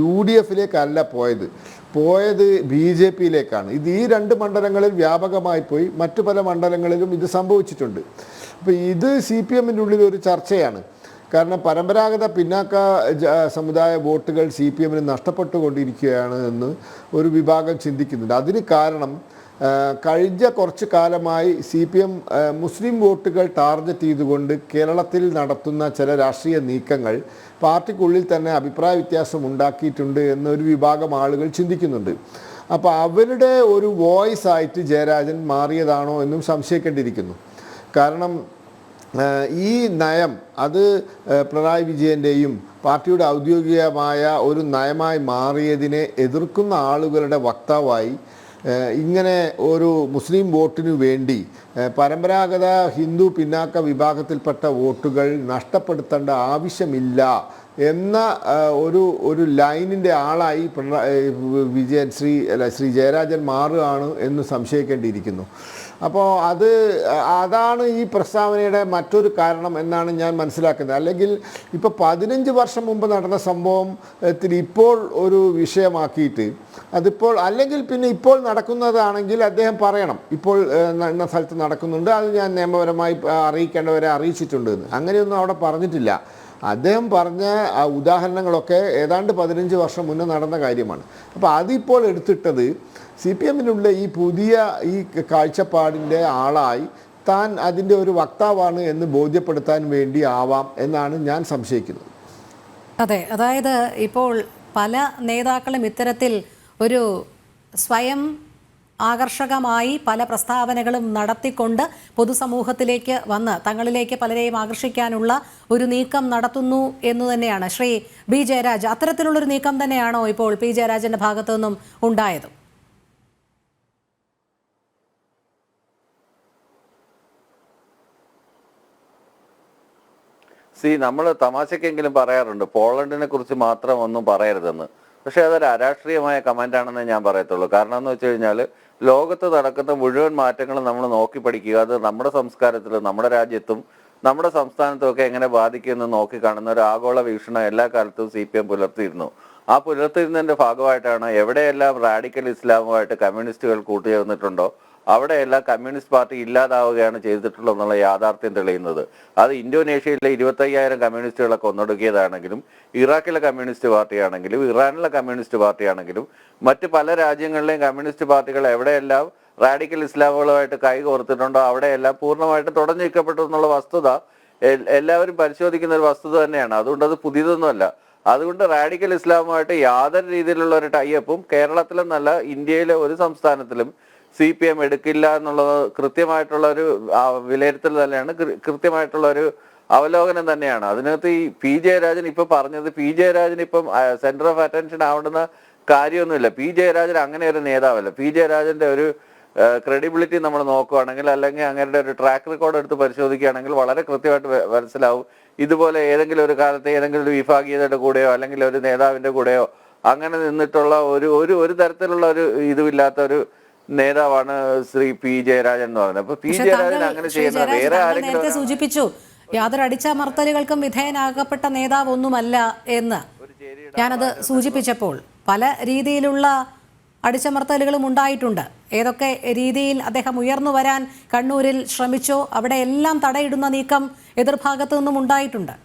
S3: UDFിലേക്കല്ല പോയത് BJPയിലേക്കാണ്. ഇത് ഈ 2 മണ്ഡലങ്ങളിൽ വ്യാപകമായി പോയി. മറ്റു പല മണ്ഡലങ്ങളിലും ഇത് സംഭവിച്ചിട്ടുണ്ട്. അപ്പോൾ ഇത് CPMൻ്റെ ഉള്ളിൽ ഒരു ചർച്ചയാണ്. കാരണം പരമ്പരാഗത പിന്നാക്ക സമുദായ വോട്ടുകൾ CPMന് നഷ്ടപ്പെട്ടുകൊണ്ടിരിക്കുകയാണ് എന്ന് ഒരു വിഭാഗം ചിന്തിക്കുന്നുണ്ട്. അതിന് കാരണം കഴിഞ്ഞ കുറച്ച് കാലമായി CPM മുസ്ലിം വോട്ടുകൾ ടാർഗറ്റ് ചെയ്തുകൊണ്ട് കേരളത്തിൽ നടത്തുന്ന ചില രാഷ്ട്രീയ നീക്കങ്ങൾ പാർട്ടിക്കുള്ളിൽ തന്നെ അഭിപ്രായ വ്യത്യാസം ഉണ്ടാക്കിയിട്ടുണ്ട് എന്നൊരു വിഭാഗം ആളുകൾ ചിന്തിക്കുന്നുണ്ട്. അപ്പോൾ അവരുടെ ഒരു വോയിസ് ആയിട്ട് ജയരാജൻ മാറിയതാണോ എന്നും സംശയിക്കേണ്ടിയിരിക്കുന്നു. കാരണം ഈ നയം അത് പിണറായി വിജയൻ്റെയും പാർട്ടിയുടെ ഔദ്യോഗികമായ ഒരു നയമായി മാറിയതിനെ എതിർക്കുന്ന ആളുകളുടെ വക്താവായി ഇങ്ങനെ ഒരു മുസ്ലിം വോട്ടിനു വേണ്ടി പരമ്പരാഗത ഹിന്ദു പിന്നാക്ക വിഭാഗത്തിൽപ്പെട്ട വോട്ടുകൾ നഷ്ടപ്പെടുത്തേണ്ട ആവശ്യമില്ല എന്ന ഒരു ലൈനിൻ്റെ ആളായി ശ്രീ ജയരാജൻ മാറുകയാണ് എന്ന് സംശയിക്കേണ്ടിയിരിക്കുന്നു. അപ്പോൾ അതാണ് ഈ പ്രസ്താവനയുടെ മറ്റൊരു കാരണം എന്നാണ് ഞാൻ മനസ്സിലാക്കുന്നത്. അല്ലെങ്കിൽ ഇപ്പോൾ 15 വർഷം മുമ്പ് നടന്ന സംഭവത്തിൽ ഇപ്പോൾ ഒരു വിഷയമാക്കിയിട്ട് അതിപ്പോൾ അല്ലെങ്കിൽ പിന്നെ ഇപ്പോൾ നടക്കുന്നതാണെങ്കിൽ അദ്ദേഹം പറയണം, ഇപ്പോൾ ഇന്ന സ്ഥലത്ത് നടക്കുന്നുണ്ട്, അത് ഞാൻ നിയമപരമായി അറിയിക്കേണ്ടവരെ അറിയിച്ചിട്ടുണ്ട് എന്ന്. അങ്ങനെയൊന്നും അവിടെ പറഞ്ഞിട്ടില്ല. അദ്ദേഹം പറഞ്ഞ ഉദാഹരണങ്ങളൊക്കെ ഏതാണ്ട് 15 വർഷം മുന്നേ നടന്ന കാര്യമാണ്. അപ്പോൾ അതിപ്പോൾ എടുത്തിട്ടത് CPMനുള്ള ഈ പുതിയ ഈ കാഴ്ചപ്പാടിൻ്റെ ആളായി താൻ അതിൻ്റെ ഒരു വക്താവാണ് എന്ന് ബോധ്യപ്പെടുത്താൻ വേണ്ടി ആവാം എന്നാണ് ഞാൻ സംശയിക്കുന്നത്.
S1: അതെ, അതായത് ഇപ്പോൾ പല നേതാക്കളും ഇത്തരത്തിൽ ഒരു സ്വയം ആകർഷകമായി പല പ്രസ്താവനകളും നടത്തിക്കൊണ്ട് പൊതുസമൂഹത്തിലേക്ക് വന്ന് തങ്ങളിലേക്ക് പലരെയും ആകർഷിക്കാനുള്ള ഒരു നീക്കം നടത്തുന്നു എന്ന് തന്നെയാണ് ശ്രീ B. ജയരാജ്. അത്തരത്തിലുള്ളൊരു നീക്കം തന്നെയാണോ ഇപ്പോൾ P. ജയരാജൻ്റെ ഭാഗത്തു നിന്നും ഉണ്ടായത്?
S4: നമ്മൾ തമാശക്കെങ്കിലും പറയാറുണ്ട് പോളണ്ടിനെ കുറിച്ച് മാത്രം ഒന്നും പറയരുതെന്ന്. പക്ഷെ അതൊരു അരാഷ്ട്രീയമായ കമന്റാണെന്ന് ഞാൻ പറയത്തുള്ളൂ. കാരണം എന്ന് വെച്ച് കഴിഞ്ഞാൽ ലോകത്ത് നടക്കുന്ന മുഴുവൻ മാറ്റങ്ങളും നമ്മൾ നോക്കി പഠിക്കുക. അത് നമ്മുടെ സംസ്കാരത്തിലും നമ്മുടെ രാജ്യത്തും നമ്മുടെ സംസ്ഥാനത്തും ഒക്കെ എങ്ങനെ ബാധിക്കുമെന്ന് നോക്കി കാണുന്ന ഒരു ആഗോള വീക്ഷണം എല്ലാ കാലത്തും CPM പുലർത്തിയിരുന്നു. ആ പുലർത്തിയിരുന്നതിന്റെ ഭാഗമായിട്ടാണ് എവിടെയെല്ലാം റാഡിക്കൽ ഇസ്ലാമുമായിട്ട് കമ്മ്യൂണിസ്റ്റുകൾ കൂട്ടുചേർന്നിട്ടുണ്ടോ അവിടെയെല്ലാം കമ്മ്യൂണിസ്റ്റ് പാർട്ടി ഇല്ലാതാവുകയാണ് ചെയ്തിട്ടുള്ളത് എന്നുള്ള യാഥാർത്ഥ്യം തെളിയുന്നത്. അത് ഇന്തോനേഷ്യയിലെ 25,000 കമ്മ്യൂണിസ്റ്റുകളെ കൊന്നൊടുക്കിയതാണെങ്കിലും, ഇറാഖിലെ കമ്മ്യൂണിസ്റ്റ് പാർട്ടിയാണെങ്കിലും, ഇറാനിലെ കമ്മ്യൂണിസ്റ്റ് പാർട്ടിയാണെങ്കിലും, മറ്റ് പല രാജ്യങ്ങളിലെയും കമ്മ്യൂണിസ്റ്റ് പാർട്ടികൾ എവിടെയെല്ലാം റാഡിക്കൽ ഇസ്ലാമുകളുമായിട്ട് കൈ കോർത്തിട്ടുണ്ടോ അവിടെയെല്ലാം പൂർണ്ണമായിട്ട് തുടഞ്ഞു നിൽക്കപ്പെട്ടു എന്നുള്ള വസ്തുത എല്ലാവരും പരിശോധിക്കുന്ന ഒരു വസ്തുത തന്നെയാണ്. അതുകൊണ്ട് അത് പുതിയതൊന്നുമല്ല. അതുകൊണ്ട് റാഡിക്കൽ ഇസ്ലാമുമായിട്ട് യാതൊരു രീതിയിലുള്ള ഒരു ടൈഅപ്പും കേരളത്തിലും നല്ല ഇന്ത്യയിലെ ഒരു സംസ്ഥാനത്തിലും CPM എടുക്കില്ല എന്നുള്ളത് കൃത്യമായിട്ടുള്ള ഒരു വിലയിരുത്തൽ തന്നെയാണ്, കൃത്യമായിട്ടുള്ള ഒരു അവലോകനം തന്നെയാണ്. അതിനകത്ത് ഈ P. ജയരാജൻ ഇപ്പൊ പറഞ്ഞത് P. ജയരാജൻ ഇപ്പം സെന്റർ ഓഫ് അറ്റൻഷൻ ആവേണ്ടുന്ന കാര്യമൊന്നുമില്ല. P. ജയരാജൻ അങ്ങനെ ഒരു നേതാവല്ല. P. ജയരാജന്റെ ഒരു ക്രെഡിബിലിറ്റി നമ്മൾ നോക്കുകയാണെങ്കിൽ, അല്ലെങ്കിൽ അങ്ങയുടെ ഒരു ട്രാക്ക് റെക്കോർഡ് എടുത്ത് പരിശോധിക്കുകയാണെങ്കിൽ വളരെ കൃത്യമായിട്ട് മനസ്സിലാവും. ഇതുപോലെ ഏതെങ്കിലും ഒരു കാലത്ത് ഏതെങ്കിലും ഒരു വിഭാഗീയതയുടെ കൂടെയോ അല്ലെങ്കിൽ ഒരു നേതാവിന്റെ കൂടെയോ അങ്ങനെ നിന്നിട്ടുള്ള ഒരു തരത്തിലുള്ള ഒരു ഇതുമില്ലാത്ത ഒരു നേതാവാണ് ശ്രീ P. ജയരാജൻ എന്ന് പറയുന്നത്. അപ്പൊ P. ജയരാജൻ അങ്ങനെ ചെയ്യുന്നത് വേറെ ആരെങ്കിലും
S1: സൂചിപ്പിച്ചു യാതൊരു അടിച്ചമർത്തലുകൾക്കും വിധേയനാകപ്പെട്ട നേതാവ് ഒന്നുമല്ല എന്ന് ഞാനത് സൂചിപ്പിച്ചപ്പോൾ പല രീതിയിലുള്ള അടിച്ചമർത്തലുകളും ഉണ്ടായിട്ടുണ്ട്. ഏതൊക്കെ രീതിയിൽ അദ്ദേഹം ഉയർന്നു വരാൻ കണ്ണൂരിൽ ശ്രമിച്ചോ അവിടെ എല്ലാം തടയിടുന്ന നീക്കം എതിർഭാഗത്തു നിന്നും ഉണ്ടായിട്ടുണ്ട്.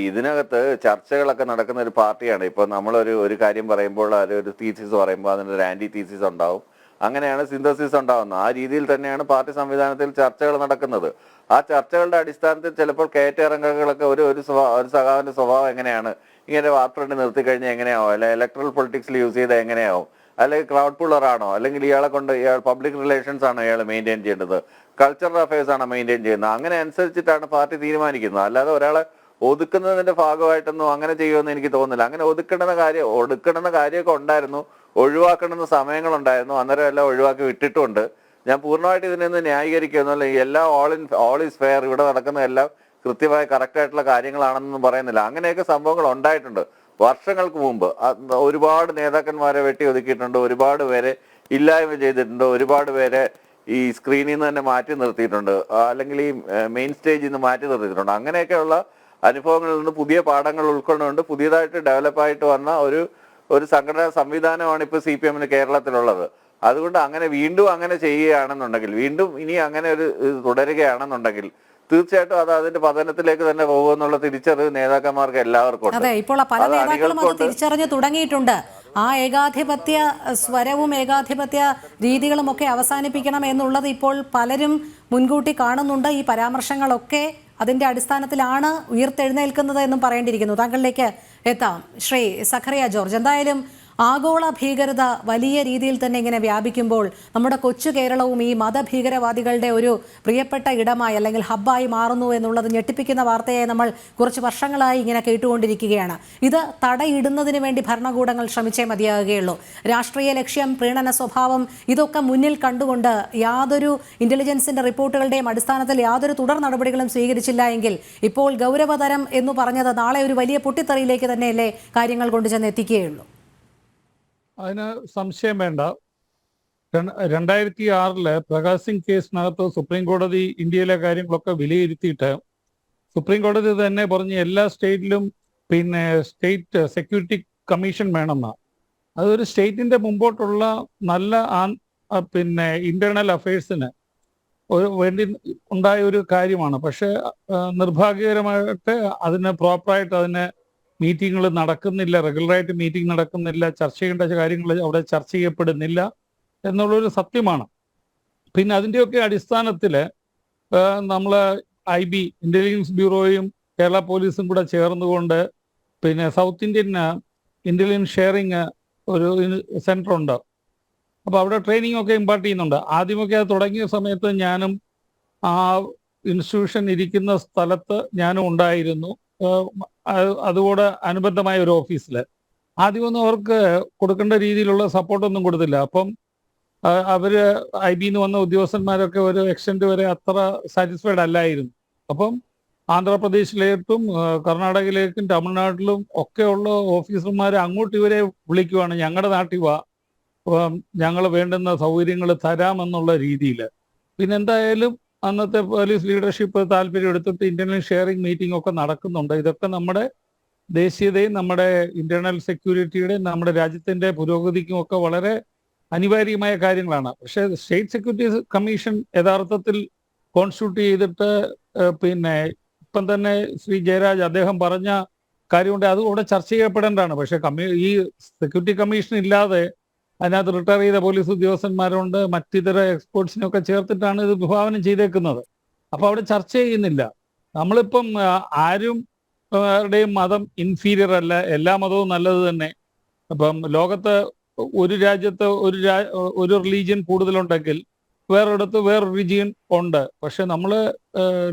S4: ഇതിനകത്ത് ചർച്ചകളൊക്കെ നടക്കുന്ന ഒരു പാർട്ടിയാണ്. ഇപ്പൊ നമ്മളൊരു കാര്യം പറയുമ്പോൾ ഒരു തീസിസ് പറയുമ്പോൾ അതിനൊരു ആന്റി തീസിസ് ഉണ്ടാവും. അങ്ങനെയാണ് സിന്തസിസ് ഉണ്ടാവുന്നത്. ആ രീതിയിൽ തന്നെയാണ് പാർട്ടി സംവിധാനത്തിൽ ചർച്ചകൾ നടക്കുന്നത്. ആ ചർച്ചകളുടെ അടിസ്ഥാനത്തിൽ ചിലപ്പോൾ കയറ്റിറങ്ങുകളൊക്കെ ഒരു സഖാവിന്റെ സ്വഭാവം എങ്ങനെയാണ്, ഇങ്ങനെ വാർത്തണ്ട് നിർത്തി കഴിഞ്ഞാൽ എങ്ങനെയാവും, അല്ലെങ്കിൽ ഇലക്ട്രൽ പൊളിറ്റിക്സിൽ യൂസ് ചെയ്താൽ എങ്ങനെയാവും, അല്ലെങ്കിൽ ക്രൗഡ് പുള്ളർ ആണോ, അല്ലെങ്കിൽ ഇയാളെ കൊണ്ട് പബ്ലിക് റിലേഷൻസ് ആണോ ഇയാൾ മെയിൻറ്റെയിൻ ചെയ്യേണ്ടത്, കൾച്ചറൽ അഫയേഴ്സ് ആണോ മെയിൻറ്റെയിൻ ചെയ്യുന്നത്, അങ്ങനെ അനുസരിച്ചിട്ടാണ് പാർട്ടി തീരുമാനിക്കുന്നത്. അല്ലാതെ ഒരാളെ ഒതുക്കുന്നതിന്റെ ഭാഗമായിട്ടൊന്നും അങ്ങനെ ചെയ്യുമെന്ന് എനിക്ക് തോന്നുന്നില്ല. അങ്ങനെ ഒതുക്കേണ്ടുന്ന കാര്യമൊക്കെ ഉണ്ടായിരുന്നു, ഒഴിവാക്കേണ്ടുന്ന സമയങ്ങളുണ്ടായിരുന്നു, അന്നേരം എല്ലാം ഒഴിവാക്കി വിട്ടിട്ടുണ്ട്. ഞാൻ പൂർണ്ണമായിട്ട് ഇതിനൊന്ന് ന്യായീകരിക്കുന്നില്ല. എല്ലാ ഓൾ ഈസ് ഫെയർ, ഇവിടെ നടക്കുന്ന എല്ലാം കൃത്യമായ കറക്റ്റ് ആയിട്ടുള്ള കാര്യങ്ങളാണെന്നൊന്നും പറയുന്നില്ല. അങ്ങനെയൊക്കെ സംഭവങ്ങൾ ഉണ്ടായിട്ടുണ്ട് വർഷങ്ങൾക്ക് മുമ്പ്. ഒരുപാട് നേതാക്കന്മാരെ വെട്ടി ഒതുക്കിയിട്ടുണ്ട്, ഒരുപാട് പേരെ ഇല്ലായ്മ ചെയ്തിട്ടുണ്ട്. ഒരുപാട് പേരെ ഈ സ്ക്രീനിൽ നിന്ന് തന്നെ മാറ്റി നിർത്തിയിട്ടുണ്ട്, അല്ലെങ്കിൽ ഈ മെയിൻ സ്റ്റേജിൽ നിന്ന് മാറ്റി നിർത്തിയിട്ടുണ്ട്. അങ്ങനെയൊക്കെയുള്ള അനുഭവങ്ങളിൽ നിന്ന് പുതിയ പാഠങ്ങൾ ഉൾക്കൊണ്ടുകൊണ്ട് പുതിയതായിട്ട് ഡെവലപ്പായിട്ട് വന്ന ഒരു സംഘടനാ സംവിധാനമാണ് ഇപ്പോൾ CPM കേരളത്തിലുള്ളത്. അതുകൊണ്ട് അങ്ങനെ വീണ്ടും അങ്ങനെ ചെയ്യുകയാണെന്നുണ്ടെങ്കിൽ, വീണ്ടും ഇനി അങ്ങനെ ഒരു തുടരുകയാണെന്നുണ്ടെങ്കിൽ തീർച്ചയായിട്ടും അത് അതിന്റെ പതനത്തിലേക്ക് തന്നെ പോകുമെന്നുള്ള തിരിച്ചറിവ് നേതാക്കന്മാർക്ക് എല്ലാവർക്കും ഉണ്ട്.
S1: അതെ, ഇപ്പോൾ പല നേതാക്കളും അത് തിരിച്ചറിഞ്ഞു തുടങ്ങിയിട്ടുണ്ട്. ആ ഏകാധിപത്യ സ്വരവും ഏകാധിപത്യ രീതികളും ഒക്കെ അവസാനിപ്പിക്കണം എന്നുള്ളത് ഇപ്പോൾ പലരും മുൻകൂട്ടി കാണുന്നുണ്ട്. ഈ പരാമർശങ്ങളൊക്കെ അതിന്റെ അടിസ്ഥാനത്തിലാണ് ഉയർത്തെഴുന്നേൽക്കുന്നത് എന്നും പറയേണ്ടിയിരിക്കുന്നു. താങ്കളിലേക്ക് എത്താം. ശ്രീ സഖറിയ ജോർജ്, എന്തായാലും ആഗോള ഭീകരത വലിയ രീതിയിൽ തന്നെ ഇങ്ങനെ വ്യാപിക്കുമ്പോൾ നമ്മുടെ കൊച്ചു കേരളവും ഈ മതഭീകരവാദികളുടെ ഒരു പ്രിയപ്പെട്ട ഇടമായി അല്ലെങ്കിൽ ഹബ്ബായി മാറുന്നു എന്നുള്ളത് ഞെട്ടിപ്പിക്കുന്ന വാർത്തയെ നമ്മൾ കുറച്ച് വർഷങ്ങളായി ഇങ്ങനെ കേട്ടുകൊണ്ടിരിക്കുകയാണ്. ഇത് തടയിടുന്നതിന് വേണ്ടി ഭരണകൂടങ്ങൾ ശ്രമിച്ചേ മതിയാകുകയുള്ളൂ. രാഷ്ട്രീയ ലക്ഷ്യം, പ്രീണന സ്വഭാവം ഇതൊക്കെ മുന്നിൽ കണ്ടുകൊണ്ട് യാതൊരു ഇന്റലിജൻസിന്റെ റിപ്പോർട്ടുകളുടെയും അടിസ്ഥാനത്തിൽ യാതൊരു തുടർ നടപടികളും സ്വീകരിച്ചില്ല എങ്കിൽ ഇപ്പോൾ ഗൗരവതരം എന്ന് പറഞ്ഞത് നാളെ ഒരു വലിയ പൊട്ടിത്തെറിയിലേക്ക് തന്നെയല്ലേ കാര്യങ്ങൾ കൊണ്ടുചെന്ന് എത്തിക്കുകയുള്ളൂ.
S5: അതിന് സംശയം വേണ്ട. 2006 പ്രകാശ് സിംഗ് കേസിനകത്ത് സുപ്രീം കോടതി ഇന്ത്യയിലെ കാര്യങ്ങളൊക്കെ വിലയിരുത്തിയിട്ട് സുപ്രീം കോടതി തന്നെ പറഞ്ഞ് എല്ലാ സ്റ്റേറ്റിലും സ്റ്റേറ്റ് സെക്യൂരിറ്റി കമ്മീഷൻ വേണമെന്നാണ്. അതൊരു സ്റ്റേറ്റിന്റെ മുമ്പോട്ടുള്ള നല്ല ഇന്റേണൽ അഫയേഴ്സിന് വേണ്ടി ഉണ്ടായ ഒരു കാര്യമാണ്. പക്ഷെ നിർഭാഗ്യകരമായിട്ട് അതിന് പ്രോപ്പറായിട്ട് അതിന് മീറ്റിങ്ങുകൾ നടക്കുന്നില്ല, റെഗുലറായിട്ട് മീറ്റിംഗ് നടക്കുന്നില്ല, ചർച്ച ചെയ്യേണ്ട കാര്യങ്ങൾ അവിടെ ചർച്ച ചെയ്യപ്പെടുന്നില്ല എന്നുള്ളൊരു സത്യമാണ്. പിന്നെ അതിൻ്റെയൊക്കെ അടിസ്ഥാനത്തിൽ നമ്മൾ IB ഇന്റലിജൻസ് ബ്യൂറോയും കേരള പോലീസും കൂടെ ചേർന്നുകൊണ്ട് സൗത്ത് ഇന്ത്യൻ ഇന്റലിജൻസ് ഷെയറിങ് ഒരു സെൻറ്റർ ഉണ്ട്. അപ്പോൾ അവിടെ ട്രെയിനിങ് ഒക്കെ ഇമ്പാർട്ട് ചെയ്യുന്നുണ്ട്. ആദ്യമൊക്കെ അത് തുടങ്ങിയ സമയത്ത് ഞാനും ആ ഇൻസ്റ്റിറ്റ്യൂഷൻ ഇരിക്കുന്ന സ്ഥലത്ത് ഞാനും ഉണ്ടായിരുന്നു, അതുകൂടെ അനുബന്ധമായ ഒരു ഓഫീസിൽ. ആദ്യമൊന്നും അവർക്ക് കൊടുക്കേണ്ട രീതിയിലുള്ള സപ്പോർട്ടൊന്നും കൊടുത്തില്ല. അപ്പം അവര് IB-ന്ന് വന്ന ഉദ്യോഗസ്ഥന്മാരൊക്കെ ഒരു എക്സ്റ്റെൻഡ് വരെ അത്ര സാറ്റിസ്ഫൈഡ് അല്ലായിരുന്നു. അപ്പം ആന്ധ്രാപ്രദേശിലേക്കും കർണാടകയിലേക്കും തമിഴ്നാട്ടിലും ഒക്കെയുള്ള ഓഫീസർമാർ അങ്ങോട്ട് ഇവരെ വിളിക്കുവാണ്, ഞങ്ങളുടെ നാട്ടിൽ വാ, ഞങ്ങൾ വേണ്ടുന്ന സൗകര്യങ്ങൾ തരാമെന്നുള്ള രീതിയിൽ. പിന്നെന്തായാലും അന്നത്തെ പോലീസ് ലീഡർഷിപ്പ് താല്പര്യം എടുത്തിട്ട് ഇന്റർണൽ ഷെയറിംഗ് മീറ്റിംഗ് ഒക്കെ നടക്കുന്നുണ്ട്. ഇതൊക്കെ നമ്മുടെ ദേശീയതയും നമ്മുടെ ഇന്റേണൽ സെക്യൂരിറ്റിയുടെയും നമ്മുടെ രാജ്യത്തിന്റെ പുരോഗതിക്കും ഒക്കെ വളരെ അനിവാര്യമായ കാര്യങ്ങളാണ്. പക്ഷേ സ്റ്റേറ്റ് സെക്യൂരിറ്റി കമ്മീഷൻ യഥാർത്ഥത്തിൽ കോൺസ്റ്റിറ്റ്യൂട്ട് ചെയ്തിട്ട് ഇപ്പം തന്നെ ശ്രീ ജയരാജ് അദ്ദേഹം പറഞ്ഞ കാര്യമുണ്ട്, അതുകൂടെ ചർച്ച ചെയ്യപ്പെടേണ്ടതാണ്. പക്ഷേ ഈ സെക്യൂരിറ്റി കമ്മീഷൻ ഇല്ലാതെ അതിനകത്ത് റിട്ടയർ ചെയ്ത പോലീസ് ഉദ്യോഗസ്ഥന്മാരുണ്ട്, മറ്റിതര എക്സ്പേർട്സിനൊക്കെ ചേർത്തിട്ടാണ് ഇത് വിഭാവനം ചെയ്തേക്കുന്നത്. അപ്പോൾ അവിടെ ചർച്ച ചെയ്യുന്നില്ല. നമ്മളിപ്പം ആരും മതം ഇൻഫീരിയർ അല്ല, എല്ലാ മതവും നല്ലത് തന്നെ. അപ്പം ലോകത്ത് ഒരു രാജ്യത്ത് ഒരു റിലീജിയൻ കൂടുതലുണ്ടെങ്കിൽ വേറൊരിടത്ത് വേറൊരു റിലീജിയൻ ഉണ്ട്. പക്ഷെ നമ്മൾ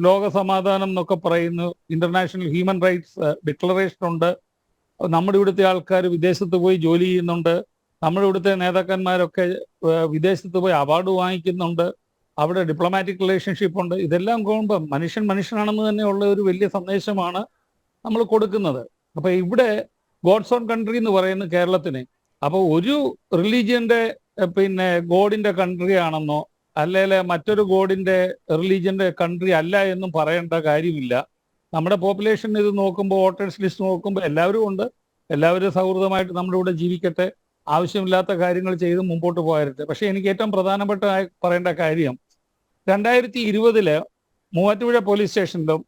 S5: ലോക സമാധാനം എന്നൊക്കെ പറയുന്നു, ഇന്റർനാഷണൽ ഹ്യൂമൻ റൈറ്റ്സ് ഡിക്ലറേഷൻ ഉണ്ട്, നമ്മുടെ ഇവിടുത്തെ ആൾക്കാർ വിദേശത്ത് പോയി ജോലി ചെയ്യുന്നുണ്ട്, നമ്മുടെ ഇവിടുത്തെ നേതാക്കന്മാരൊക്കെ വിദേശത്ത് പോയി അവാർഡ് വാങ്ങിക്കുന്നുണ്ട്, അവിടെ ഡിപ്ലോമാറ്റിക് റിലേഷൻഷിപ്പ് ഉണ്ട്. ഇതെല്ലാം കാണുമ്പോൾ മനുഷ്യനാണെന്ന് തന്നെ ഉള്ള ഒരു വലിയ സന്ദേശമാണ് നമ്മൾ കൊടുക്കുന്നത്. അപ്പൊ ഇവിടെ ഗോഡ്സ് ഓൺ കൺട്രി എന്ന് പറയുന്ന കേരളത്തിന് അപ്പോൾ ഒരു റിലീജിയന്റെ ഗോഡിന്റെ കൺട്രി ആണെന്നോ അല്ലെങ്കിൽ മറ്റൊരു ഗോഡിന്റെ റിലീജിയന്റെ കൺട്രി അല്ല എന്നും പറയേണ്ട കാര്യമില്ല. നമ്മുടെ പോപ്പുലേഷൻ ഇത് നോക്കുമ്പോൾ, വോട്ടേഴ്സ് ലിസ്റ്റ് നോക്കുമ്പോൾ എല്ലാവരും ഉണ്ട്, എല്ലാവരും സൗഹൃദമായിട്ട് നമ്മുടെ ഇവിടെ ജീവിക്കട്ടെ, ആവശ്യമില്ലാത്ത കാര്യങ്ങൾ ചെയ്ത് മുമ്പോട്ട് പോകരുത്. പക്ഷെ എനിക്ക് ഏറ്റവും പ്രധാനപ്പെട്ട പറയേണ്ട കാര്യം, 2020 മൂവാറ്റുപുഴ പോലീസ് സ്റ്റേഷനിലും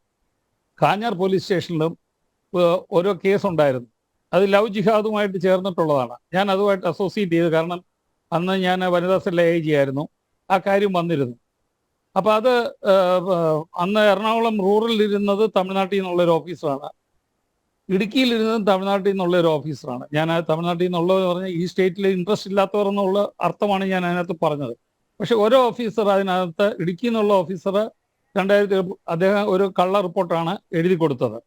S5: കാഞ്ഞാർ പോലീസ് സ്റ്റേഷനിലും ഓരോ കേസ് ഉണ്ടായിരുന്നു. അത് ലവ് ജിഹാദുമായിട്ട് ചേർന്നിട്ടുള്ളതാണ്. ഞാൻ അതുമായിട്ട് അസോസിയേറ്റ് ചെയ്തു, കാരണം അന്ന് ഞാൻ വനിതാ സെൽ AIG ആയിരുന്നു. ആ കാര്യം വന്നിരുന്നു. അപ്പം അത് അന്ന് എറണാകുളം റൂറലിൽ ഇരുന്നത് തമിഴ്നാട്ടിൽ നിന്നുള്ളൊരു ഓഫീസറാണ്, ഇടുക്കിയിലിരുന്നതും തമിഴ്നാട്ടിൽ നിന്നുള്ളൊരു ഓഫീസറാണ്. ഞാൻ തമിഴ്നാട്ടിൽ നിന്നുള്ളതെന്ന് പറഞ്ഞാൽ ഈ സ്റ്റേറ്റിൽ ഇൻട്രസ്റ്റ് ഇല്ലാത്തവർ എന്നുള്ള അർത്ഥമാണ് ഞാൻ അതിനകത്ത് പറഞ്ഞത്. പക്ഷെ ഓരോ ഓഫീസർ അതിനകത്ത്, ഇടുക്കിയിൽ നിന്നുള്ള ഓഫീസർ 2000 അദ്ദേഹം ഒരു കള്ള റിപ്പോർട്ടാണ് എഴുതി കൊടുത്തത്.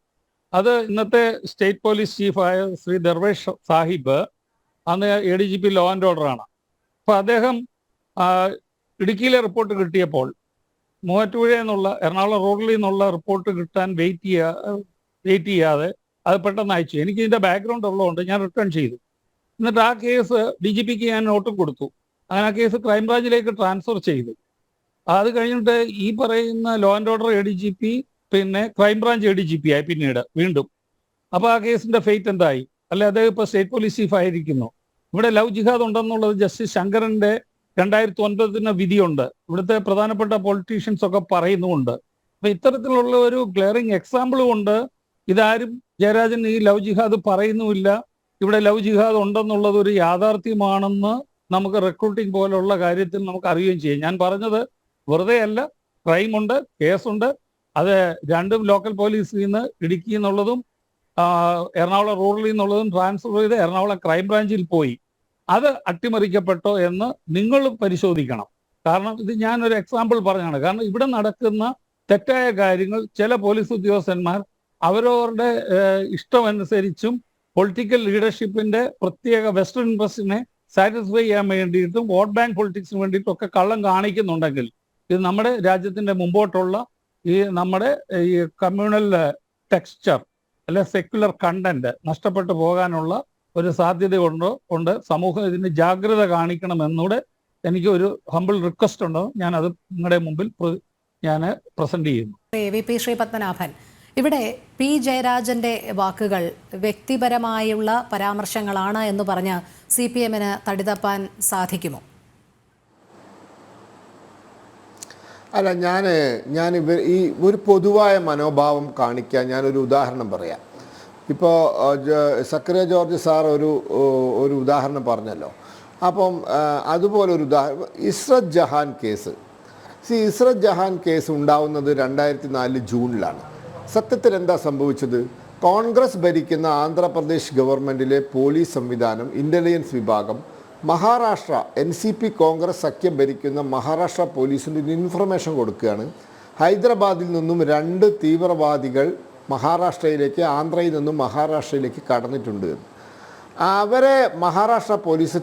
S5: അത് ഇന്നത്തെ സ്റ്റേറ്റ് പോലീസ് ചീഫായ ശ്രീ ദർവേഷ് സാഹിബ്, അന്ന് ADGP ലോ ആൻഡ് ഓർഡറാണ്. അപ്പോൾ അദ്ദേഹം ഇടുക്കിയിലെ റിപ്പോർട്ട് കിട്ടിയപ്പോൾ മൂവാറ്റുപുഴ എന്നുള്ള എറണാകുളം റോഡിൽ നിന്നുള്ള റിപ്പോർട്ട് കിട്ടാൻ വെയിറ്റ് ചെയ്യാതെ അത് പെട്ടെന്ന് അയച്ചു. എനിക്ക് ഇതിൻ്റെ ബാക്ക്ഗ്രൗണ്ട് ഉള്ളതുകൊണ്ട് ഞാൻ റിട്ടേൺ ചെയ്തു. എന്നിട്ട് ആ കേസ് DGPക്ക് ഞാൻ നോട്ടും കൊടുത്തു. അങ്ങനെ ആ കേസ് ക്രൈംബ്രാഞ്ചിലേക്ക് ട്രാൻസ്ഫർ ചെയ്തു. അത് കഴിഞ്ഞിട്ട് ഈ പറയുന്ന ലോ ആൻഡ് ഓർഡർ ADGP പിന്നെ ക്രൈംബ്രാഞ്ച് ADGP ആയി പിന്നീട് വീണ്ടും. അപ്പോൾ ആ കേസിന്റെ ഫെയ്റ്റ് എന്തായി? അല്ലെ അദ്ദേഹം ഇപ്പോൾ സ്റ്റേറ്റ് പോലീസ് ചീഫ് ആയിരിക്കുന്നു. ഇവിടെ ലവ് ജിഹാദ് ഉണ്ടെന്നുള്ളത് ജസ്റ്റിസ് ശങ്കരന്റെ 2009 വിധിയുണ്ട്. ഇവിടുത്തെ പ്രധാനപ്പെട്ട പൊളിറ്റീഷ്യൻസ് ഒക്കെ പറയുന്നുമുണ്ട്. അപ്പൊ ഇത്തരത്തിലുള്ള ഒരു ഗ്ലെയറിംഗ് എക്സാമ്പിൾ കൊണ്ട് ഇതാരും ജയരാജൻ ഈ ലവ് ജിഹാദ് പറയുന്നുമില്ല, ഇവിടെ ലവ് ജിഹാദ് ഉണ്ടെന്നുള്ളത് ഒരു യാഥാർത്ഥ്യമാണെന്ന് നമുക്ക് റിക്രൂട്ടിംഗ് പോലുള്ള കാര്യത്തിൽ നമുക്ക് അറിയുകയും ചെയ്യും. ഞാൻ പറഞ്ഞത് വെറുതെ അല്ല, ക്രൈമുണ്ട്, കേസുണ്ട്. അത് രണ്ടും ലോക്കൽ പോലീസിൽ നിന്ന് ഇടുക്കി എന്നുള്ളതും എറണാകുളം റൂറലിൽ നിന്നുള്ളതും ട്രാൻസ്ഫർ ചെയ്ത് എറണാകുളം ക്രൈംബ്രാഞ്ചിൽ പോയി. അത് അട്ടിമറിക്കപ്പെട്ടോ എന്ന് നിങ്ങൾ പരിശോധിക്കണം. കാരണം ഇത് ഞാനൊരു എക്സാമ്പിൾ പറഞ്ഞാണ്. കാരണം ഇവിടെ നടക്കുന്ന തെറ്റായ കാര്യങ്ങൾ ചില പോലീസ് ഉദ്യോഗസ്ഥന്മാർ അവരവരുടെ ഇഷ്ടമനുസരിച്ചും പൊളിറ്റിക്കൽ ലീഡർഷിപ്പിന്റെ പ്രത്യേക വെസ്റ്റേൺ ഇൻട്രസ്റ്റിനെ സാറ്റിസ്ഫൈ ചെയ്യാൻ വേണ്ടിയിട്ടും വോട്ട് ബാങ്ക് പൊളിറ്റിക്സിന് വേണ്ടിയിട്ടും ഒക്കെ കള്ളം കാണിക്കുന്നുണ്ടെങ്കിൽ ഇത് നമ്മുടെ രാജ്യത്തിന്റെ മുമ്പോട്ടുള്ള ഈ നമ്മുടെ ഈ കമ്മ്യൂണൽ ടെക്സ്ചർ അല്ലെ സെക്യുലർ കണ്ടന്റ് നഷ്ടപ്പെട്ടു പോകാനുള്ള ഒരു സാധ്യത കൊണ്ട് സമൂഹം ഇതിന് ജാഗ്രത കാണിക്കണമെന്നൂടെ എനിക്ക് ഒരു ഹമ്പിൾ റിക്വസ്റ്റ് ഉണ്ട്. ഞാൻ അത് നിങ്ങളുടെ മുമ്പിൽ ഞാൻ പ്രസന്റ് ചെയ്യുന്നു.
S1: VP ശ്രീ പത്മനാഭൻ, ഇവിടെ P ജയരാജന്റെ വാക്കുകൾ വ്യക്തിപരമായുള്ള പരാമർശങ്ങളാണ് എന്ന് പറഞ്ഞ് CPM-ന് തടിതപ്പാൻ സാധിക്കുമോ?
S3: അല്ല, ഞാൻ ഈ ഒരു പൊതുവായ മനോഭാവം കാണിക്കാൻ ഞാനൊരു ഉദാഹരണം പറയാം. ഇപ്പോൾ സക്കറിയ ജോർജ് സാർ ഒരു ഉദാഹരണം പറഞ്ഞല്ലോ. അപ്പം അതുപോലെ ഒരു ഉദാഹരണം ഇസ്രത് ജഹാൻ കേസ്. ഇസ്രത് ജഹാൻ കേസ് ഉണ്ടാവുന്നത് 2004 ജൂണിലാണ്. സത്യത്തിൽ എന്താ സംഭവിച്ചത്? കോൺഗ്രസ് ഭരിക്കുന്ന ആന്ധ്രാപ്രദേശ് ഗവൺമെൻറ്റിലെ പോലീസ് സംവിധാനം, ഇൻ്റലിജൻസ് വിഭാഗം, മഹാരാഷ്ട്ര NCP കോൺഗ്രസ് സഖ്യം ഭരിക്കുന്ന മഹാരാഷ്ട്ര പോലീസിന് ഒരു ഇൻഫർമേഷൻ കൊടുക്കുകയാണ്. ഹൈദരാബാദിൽ നിന്നും 2 തീവ്രവാദികൾ മഹാരാഷ്ട്രയിലേക്ക്, ആന്ധ്രയിൽ നിന്നും മഹാരാഷ്ട്രയിലേക്ക് കടന്നിട്ടുണ്ട്. അവരെ മഹാരാഷ്ട്ര പോലീസ്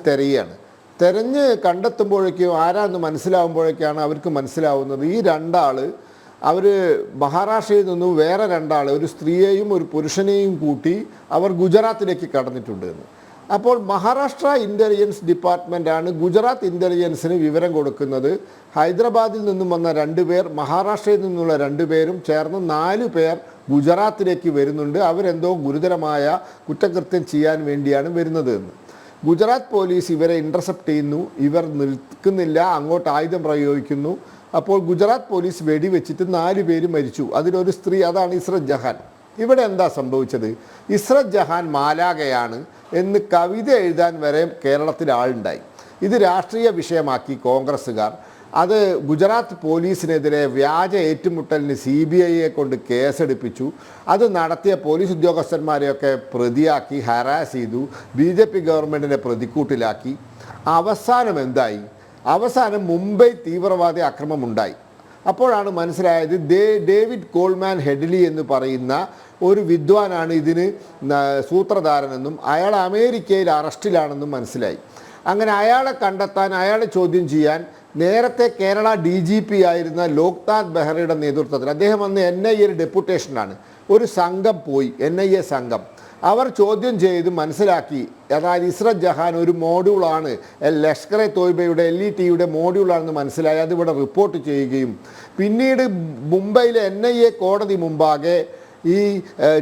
S3: തെരഞ്ഞ് കണ്ടെത്തുമ്പോഴേക്കും ആരാന്ന് മനസ്സിലാവുമ്പോഴേക്കാണ് അവർക്ക് മനസ്സിലാവുന്നത് ഈ 2 ആൾ അവർ മഹാരാഷ്ട്രയിൽ നിന്നും വേറെ 2 ആൾ, ഒരു സ്ത്രീയെയും ഒരു പുരുഷനെയും കൂട്ടി അവർ ഗുജറാത്തിലേക്ക് കടന്നിട്ടുണ്ട് എന്ന്. അപ്പോൾ മഹാരാഷ്ട്ര ഇൻ്റലിജൻസ് ഡിപ്പാർട്ട്മെൻറ്റാണ് ഗുജറാത്ത് ഇൻ്റലിജൻസിന് വിവരം കൊടുക്കുന്നത്. ഹൈദരാബാദിൽ നിന്നും വന്ന 2 പേർ, മഹാരാഷ്ട്രയിൽ നിന്നുള്ള 2 പേരും ചേർന്ന് 4 പേർ ഗുജറാത്തിലേക്ക് വരുന്നുണ്ട്. അവരെന്തോ ഗുരുതരമായ കുറ്റകൃത്യം ചെയ്യാൻ വേണ്ടിയാണ് വരുന്നത് എന്ന്. ഗുജറാത്ത് പോലീസ് ഇവരെ ഇൻ്റർസെപ്റ്റ് ചെയ്യുന്നു. ഇവർ നിൽക്കുന്നില്ല, അങ്ങോട്ട് ആയുധം പ്രയോഗിക്കുന്നു. അപ്പോൾ ഗുജറാത്ത് പോലീസ് വെടിവെച്ചിട്ട് 4 പേര് മരിച്ചു. അതിലൊരു സ്ത്രീ, അതാണ് ഇസ്രത് ജഹാൻ. ഇവിടെ എന്താ സംഭവിച്ചത്? ഇസ്രത് ജഹാൻ മാലാഖയാണ് എന്ന് കവിത എഴുതാൻ വരെ കേരളത്തിൽ ആളുണ്ടായി. ഇത് രാഷ്ട്രീയ വിഷയമാക്കി കോൺഗ്രസ്സുകാർ. അത് ഗുജറാത്ത് പോലീസിനെതിരെ വ്യാജ ഏറ്റുമുട്ടലിന് CBIയെ കൊണ്ട് കേസെടുപ്പിച്ചു. അത് നടത്തിയ പോലീസ് ഉദ്യോഗസ്ഥന്മാരെയൊക്കെ പ്രതിയാക്കി ഹരാസ് ചെയ്തു. BJP ഗവൺമെൻറ്റിനെ പ്രതിക്കൂട്ടിലാക്കി. അവസാനം എന്തായി? അവസാനം മുംബൈ തീവ്രവാദി ആക്രമണമുണ്ടായി. അപ്പോഴാണ് മനസ്സിലായത് ഡേവിഡ് കോൾമാൻ ഹെഡ്ലി എന്ന് പറയുന്ന ഒരു വിദ്വാനാണ് ഇതിന് സൂത്രധാരനെന്നും അയാൾ അമേരിക്കയിൽ അറസ്റ്റിലാണെന്നും മനസ്സിലായി. അങ്ങനെ അയാളെ കണ്ടെത്താൻ, അയാളെ ചോദ്യം ചെയ്യാൻ നേരത്തെ കേരള DGP ആയിരുന്ന ലോക്നാഥ് ബെഹ്റയുടെ നേതൃത്വത്തിൽ, അദ്ദേഹം അന്ന് NIA ഡെപ്യൂട്ടേഷനാണ്, ഒരു സംഘം പോയി, NIA സംഘം. അവർ ചോദ്യം ചെയ്ത് മനസ്സിലാക്കി, അതായത് ഇസ്രത് ജഹാൻ ഒരു മോഡ്യൂളാണ്, ലഷ്കർ-e തോയ്ബയുടെ LETയുടെ മോഡ്യൂളാണെന്ന് മനസ്സിലായി. അതിവിടെ റിപ്പോർട്ട് ചെയ്യുകയും പിന്നീട് മുംബൈയിലെ NIA കോടതി മുമ്പാകെ ഈ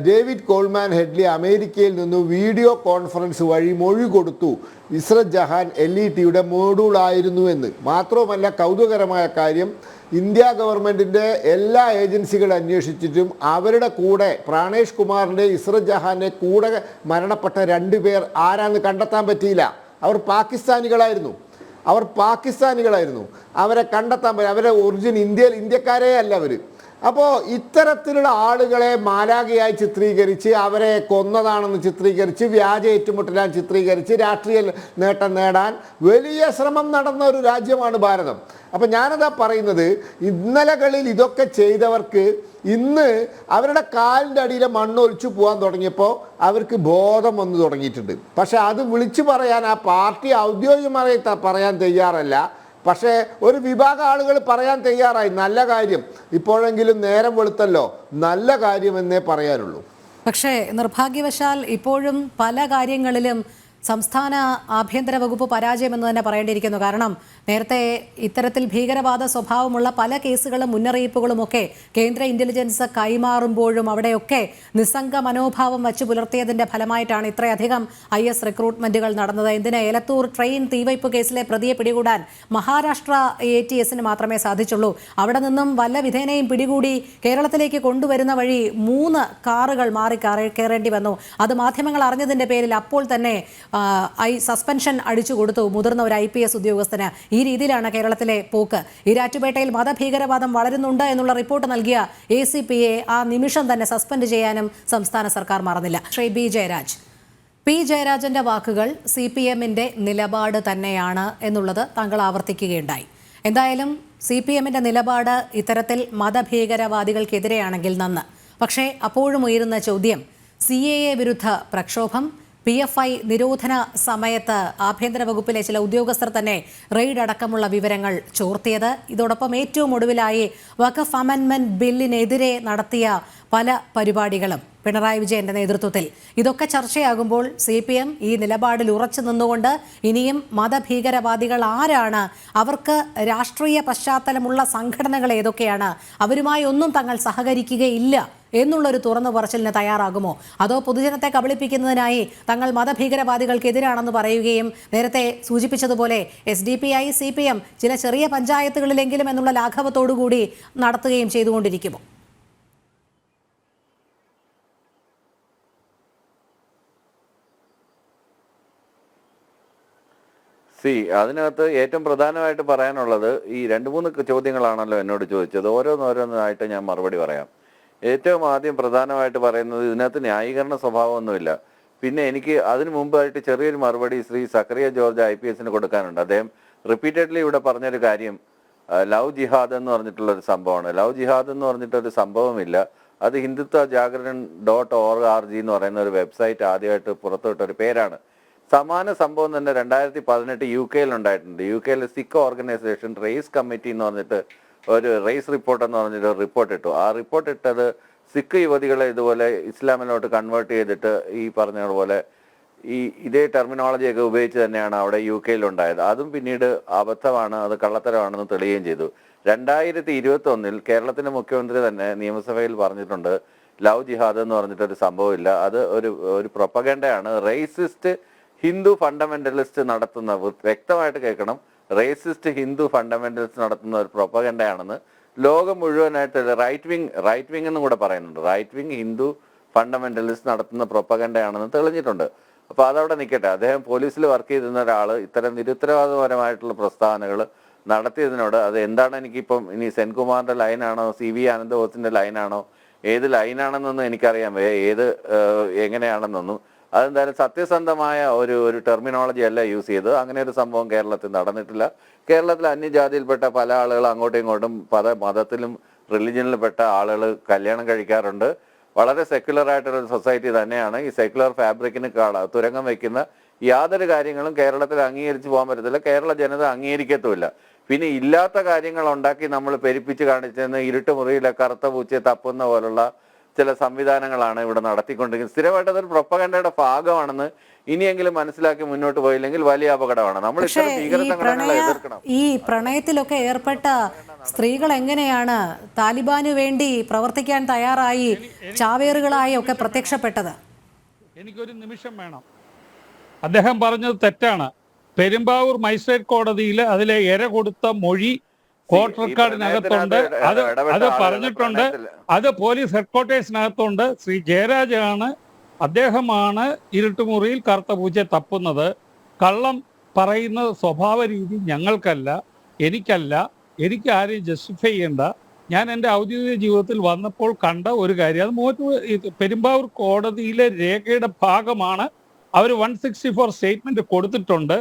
S3: ഡേവിഡ് കോൾമാൻ ഹെഡ്ലി അമേരിക്കയിൽ നിന്ന് വീഡിയോ കോൺഫറൻസ് വഴി മൊഴി കൊടുത്തു ഇസ്രത് ജഹാൻ LETയുടെ മോഡ്യൂളായിരുന്നു എന്ന്. മാത്രവുമല്ല, കൗതുകകരമായ കാര്യം, ഇന്ത്യ ഗവൺമെൻറ്റിൻ്റെ എല്ലാ ഏജൻസികൾ അന്വേഷിച്ചിട്ടും അവരുടെ കൂടെ പ്രാണേഷ് കുമാറിൻ്റെ ഇസ്രത് ജഹാൻ്റെ കൂടെ മരണപ്പെട്ട 2 പേർ ആരാന്ന് കണ്ടെത്താൻ പറ്റിയില്ല. അവർ പാകിസ്ഥാനികളായിരുന്നു. അവരെ കണ്ടെത്താൻ പറ്റില്ല. അവരെ ഒറിജിൻ ഇന്ത്യക്കാരേ അല്ല അവർ. അപ്പോൾ ഇത്തരത്തിലുള്ള ആളുകളെ മാലാഖയായി ചിത്രീകരിച്ച്, അവരെ കൊന്നതാണെന്ന് ചിത്രീകരിച്ച്, വ്യാജ ഏറ്റുമുട്ടലാൻ ചിത്രീകരിച്ച് രാഷ്ട്രീയ നേട്ടം നേടാൻ വലിയ ശ്രമം നടന്ന ഒരു രാജ്യമാണ് ഭാരതം. അപ്പം ഞാനതാ പറയുന്നത്, ഇന്നലകളിൽ ഇതൊക്കെ ചെയ്തവർക്ക് ഇന്ന് അവരുടെ കാലിൻ്റെ അടിയിലെ മണ്ണൊലിച്ചു പോകാൻ തുടങ്ങിയപ്പോൾ അവർക്ക് ബോധം വന്നു തുടങ്ങിയിട്ടുണ്ട്. പക്ഷെ അത് വിളിച്ചു പറയാൻ ആ പാർട്ടി ഔദ്യോഗികമായി പറയാൻ തയ്യാറല്ല. പക്ഷേ ഒരു വിഭാഗം ആളുകൾ പറയാൻ തയ്യാറായി. നല്ല കാര്യം, ഇപ്പോഴെങ്കിലും നേരം വെളുത്തല്ലോ, നല്ല കാര്യമെന്നേ പറയാനുള്ളൂ.
S1: പക്ഷേ നിർഭാഗ്യവശാൽ ഇപ്പോഴും പല കാര്യങ്ങളിലും സംസ്ഥാന ആഭ്യന്തര വകുപ്പ് പരാജയമെന്ന് തന്നെ പറയേണ്ടിയിരിക്കുന്നു. കാരണം നേരത്തെ ഇത്തരത്തിൽ ഭീകരവാദ സ്വഭാവമുള്ള പല കേസുകളും മുന്നറിയിപ്പുകളുമൊക്കെ കേന്ദ്ര ഇന്റലിജൻസ് കൈമാറുമ്പോഴും അവിടെയൊക്കെ നിസ്സംഗ മനോഭാവം വച്ചു പുലർത്തിയതിന്റെ ഫലമായിട്ടാണ് ഇത്രയധികം IS റിക്രൂട്ട്മെന്റുകൾ നടന്നത്. എന്തിന് എലത്തൂർ ട്രെയിൻ തീവയ്പ് കേസിലെ പ്രതിയെ പിടികൂടാൻ മഹാരാഷ്ട്ര ATSന് മാത്രമേ സാധിച്ചുള്ളൂ. അവിടെ നിന്നും വല്ല വിധേനയും പിടികൂടി കേരളത്തിലേക്ക് കൊണ്ടുവരുന്ന വഴി 3 കാറുകൾ മാറി കയറേണ്ടി വന്നു. അത് മാധ്യമങ്ങൾ അറിഞ്ഞതിന്റെ പേരിൽ അപ്പോൾ തന്നെ സസ്പെൻഷൻ അടിച്ചു കൊടുത്തു മുതിർന്ന ഒരു IPS ഉദ്യോഗസ്ഥന്. ഈ രീതിയിലാണ് കേരളത്തിലെ പോക്ക്. ഈരാറ്റുപേട്ടയിൽ മതഭീകരവാദം വളരുന്നുണ്ട് എന്നുള്ള റിപ്പോർട്ട് നൽകിയ ACPയെ ആ നിമിഷം തന്നെ സസ്പെൻഡ് ചെയ്യാനും സംസ്ഥാന സർക്കാർ മറന്നില്ല. ശ്രീ പി ജയരാജന്റെ വാക്കുകൾ CPMന്റെ നിലപാട് തന്നെയാണ് എന്നുള്ളത് താങ്കൾ ആവർത്തിക്കുകയുണ്ടായി. എന്തായാലും CPMന്റെ നിലപാട് ഇത്തരത്തിൽ മതഭീകരവാദികൾക്കെതിരെയാണെങ്കിൽ നന്ന്. പക്ഷേ അപ്പോഴും ഉയരുന്ന ചോദ്യം CAA വിരുദ്ധ പ്രക്ഷോഭം, PFI നിരോധന സമയത്ത് ആഭ്യന്തര വകുപ്പിലെ ചില ഉദ്യോഗസ്ഥർ തന്നെ റെയ്ഡ് അടക്കമുള്ള വിവരങ്ങൾ ചോർത്തിയത്, ഇതോടൊപ്പം ഏറ്റവും ഒടുവിലായി വഖഫ് അമെൻമെന്റ് ബില്ലിനെതിരെ നടത്തിയ പല പരിപാടികളും പിണറായി വിജയന്റെ നേതൃത്വത്തിൽ, ഇതൊക്കെ ചർച്ചയാകുമ്പോൾ CPM ഈ നിലപാടിൽ ഉറച്ചു നിന്നുകൊണ്ട് ഇനിയും മതഭീകരവാദികൾ ആരാണ്, അവർക്ക് രാഷ്ട്രീയ പശ്ചാത്തലമുള്ള സംഘടനകൾ ഏതൊക്കെയാണ്, അവരുമായി ഒന്നും തങ്ങൾ സഹകരിക്കുകയില്ല എന്നുള്ളൊരു തുറന്നു പറച്ചിലിന് തയ്യാറാകുമോ? അതോ പൊതുജനത്തെ കബളിപ്പിക്കുന്നതിനായി തങ്ങൾ മതഭീകരവാദികൾക്കെതിരാണെന്ന് പറയുകയും നേരത്തെ സൂചിപ്പിച്ചതുപോലെ SDPI CPM ചില ചെറിയ പഞ്ചായത്തുകളിലെങ്കിലും എന്നുള്ള ലാഘവത്തോടുകൂടി നടത്തുകയും ചെയ്തുകൊണ്ടിരിക്കുമോ?
S4: അതിനകത്ത് ഏറ്റവും പ്രധാനമായിട്ട് പറയാനുള്ളത് ഈ 2-3 ചോദ്യങ്ങളാണല്ലോ എന്നോട് ചോദിച്ചത്. ഓരോന്നോരോന്നായിട്ട് ഞാൻ മറുപടി പറയാം. ഏറ്റവും ആദ്യം പ്രധാനമായിട്ട് പറയുന്നത് ഇതിനകത്ത് ന്യായീകരണ സ്വഭാവമൊന്നുമില്ല. പിന്നെ എനിക്ക് അതിനു മുമ്പായിട്ട് ചെറിയൊരു മറുപടി ശ്രീ സക്കറിയ ജോർജ് IPSന് കൊടുക്കാനുണ്ട്. അദ്ദേഹം റിപ്പീറ്റഡ്ലി ഇവിടെ പറഞ്ഞൊരു കാര്യം ലവ് ജിഹാദ് എന്ന് പറഞ്ഞിട്ടുള്ളൊരു സംഭവമാണ്. ലവ് ജിഹാദ് എന്ന് പറഞ്ഞിട്ടൊരു സംഭവമില്ല. അത് ഹിന്ദുത്വ ജാഗരൺ .org എന്ന് പറയുന്ന ഒരു വെബ്സൈറ്റ് ആദ്യമായിട്ട് പുറത്തുവിട്ടൊരു പേരാണ്. സമാന സംഭവം തന്നെ 2018 UK ഉണ്ടായിട്ടുണ്ട്. UK Sikh organisation raise committee എന്ന് പറഞ്ഞിട്ട് ഒരു റേസ് റിപ്പോർട്ട് എന്ന് പറഞ്ഞിട്ട് ഒരു റിപ്പോർട്ട് ഇട്ടു. ആ റിപ്പോർട്ട് ഇട്ടത് സിഖ് യുവതികളെ ഇതുപോലെ ഇസ്ലാമിലോട്ട് കൺവേർട്ട് ചെയ്തിട്ട് ഈ പറഞ്ഞതുപോലെ ഇതേ ടെർമിനോളജിയൊക്കെ ഉപയോഗിച്ച് തന്നെയാണ് അവിടെ UK ഉണ്ടായത്. അതും പിന്നീട് അബദ്ധമാണ്, അത് കള്ളത്തരമാണെന്ന് തെളിയുകയും ചെയ്തു. 2021 കേരളത്തിന്റെ മുഖ്യമന്ത്രി തന്നെ നിയമസഭയിൽ പറഞ്ഞിട്ടുണ്ട് ലവ് ജിഹാദ് എന്ന് പറഞ്ഞിട്ടൊരു സംഭവമില്ല, അത് ഒരു പ്രൊപ്പഗൻഡയാണ്, റേസിസ്റ്റ് ഹിന്ദു ഫണ്ടമെന്റലിസ്റ്റ് നടത്തുന്ന, വ്യക്തമായിട്ട് കേൾക്കണം, റേസിസ്റ്റ് ഹിന്ദു ഫണ്ടമെന്റലിസ്റ്റ് നടത്തുന്ന ഒരു പ്രൊപ്പഗൻഡയാണെന്ന് ലോകം മുഴുവനായിട്ട് റൈറ്റ് വിങ് എന്നും കൂടെ പറയുന്നുണ്ട്. റൈറ്റ് വിങ് ഹിന്ദു ഫണ്ടമെന്റലിസ്റ്റ് നടത്തുന്ന പ്രൊപ്പഗൻഡയാണെന്ന് തെളിഞ്ഞിട്ടുണ്ട്. അപ്പോൾ അതവിടെ നിൽക്കട്ടെ. അദ്ദേഹം പോലീസിൽ വർക്ക് ചെയ്തിരുന്ന ഒരാൾ ഇത്തരം നിരുത്തരവാദപരമായിട്ടുള്ള പ്രസ്താവനകൾ നടത്തിയതിനോട് അത് എന്താണ്, എനിക്കിപ്പം ഇനി സെൻകുമാറിന്റെ ലൈനാണോ CV ആനന്ദബോസിന്റെ ലൈനാണോ ഏത് ലൈനാണെന്നൊന്നും എനിക്കറിയാൻ വയ്യ, എങ്ങനെയാണെന്നൊന്നും. അതെന്തായാലും സത്യസന്ധമായ ഒരു ടെർമിനോളജി അല്ല യൂസ് ചെയ്തത്. അങ്ങനെ ഒരു സംഭവം കേരളത്തിൽ നടന്നിട്ടില്ല. കേരളത്തിൽ അന്യജാതിയിൽപ്പെട്ട പല ആളുകൾ അങ്ങോട്ടും ഇങ്ങോട്ടും പല മതത്തിലും റിലിജനിൽപ്പെട്ട ആളുകൾ കല്യാണം കഴിക്കാറുണ്ട്. വളരെ സെക്യുലർ ആയിട്ടൊരു സൊസൈറ്റി തന്നെയാണ്. ഈ സെക്യുലർ ഫാബ്രിക്കിന് തുരങ്കം വയ്ക്കുന്ന യാതൊരു കാര്യങ്ങളും കേരളത്തിൽ അംഗീകരിച്ചു പോകാൻ പറ്റത്തില്ല, കേരള ജനത അംഗീകരിക്കത്തുമില്ല. പിന്നെ ഇല്ലാത്ത കാര്യങ്ങൾ ഉണ്ടാക്കി നമ്മൾ പെരുപ്പിച്ച് കാണിച്ചെന്ന് ഇരുട്ടുമുറിയിലെ കറുത്ത പൂച്ചയെ തപ്പുന്ന പോലുള്ള ചില സംവിധാനങ്ങളാണ് ഇവിടെ നടത്തിക്കൊണ്ടിരിക്കുന്നത്. സ്ഥിരമായിട്ട് അതൊരു പ്രൊപ്പഗൻഡയുടെ ഭാഗമാണെന്ന് ഇനിയെങ്കിലും മനസ്സിലാക്കി മുന്നോട്ട് പോയില്ലെങ്കിൽ വലിയ അപകടമാണ്. നമ്മൾ ഇത്തരം ഭീകര സംഘടനകളെ എതിർക്കണം.
S1: ഈ പ്രണയത്തിലൊക്കെ ഏർപ്പെട്ട സ്ത്രീകൾ എങ്ങനെയാണ് താലിബാന് വേണ്ടി പ്രവർത്തിക്കാൻ തയ്യാറായി ചാവേറുകളായി ഒക്കെ പ്രത്യക്ഷപ്പെട്ടത്?
S5: എനിക്കൊരു നിമിഷം വേണം. അദ്ദേഹം പറഞ്ഞത് തെറ്റാണ്. പെരുമ്പാവൂർ മജിസ്ട്രേറ്റ് കോടതിയിൽ അതിലെ ഇര കൊടുത്ത മൊഴി കോർട്ട് റെക്കോർഡിനകത്തുണ്ട്. അത് പറഞ്ഞിട്ടുണ്ട്. അത് പോലീസ് ഹെഡ്ക്വാർട്ടേഴ്സിനകത്തുണ്ട്. ശ്രീ ജയരാജാണ്, അദ്ദേഹമാണ് ഇരുട്ടുമുറിയിൽ കറുത്ത പൂച്ചയെ തപ്പുന്നത്. കള്ളം പറയുന്ന സ്വഭാവ രീതി ഞങ്ങൾക്കല്ല, എനിക്കല്ല, എനിക്ക് ആരെയും ജസ്റ്റിഫൈ ചെയ്യണ്ട. ഞാൻ എൻ്റെ ഔദ്യോഗിക ജീവിതത്തിൽ വന്നപ്പോൾ കണ്ട ഒരു കാര്യം, അത് പെരുമ്പാവൂർ കോടതിയിലെ രേഖയുടെ ഭാഗമാണ്. അവർ 164 സ്റ്റേറ്റ്മെന്റ് കൊടുത്തിട്ടുണ്ട്.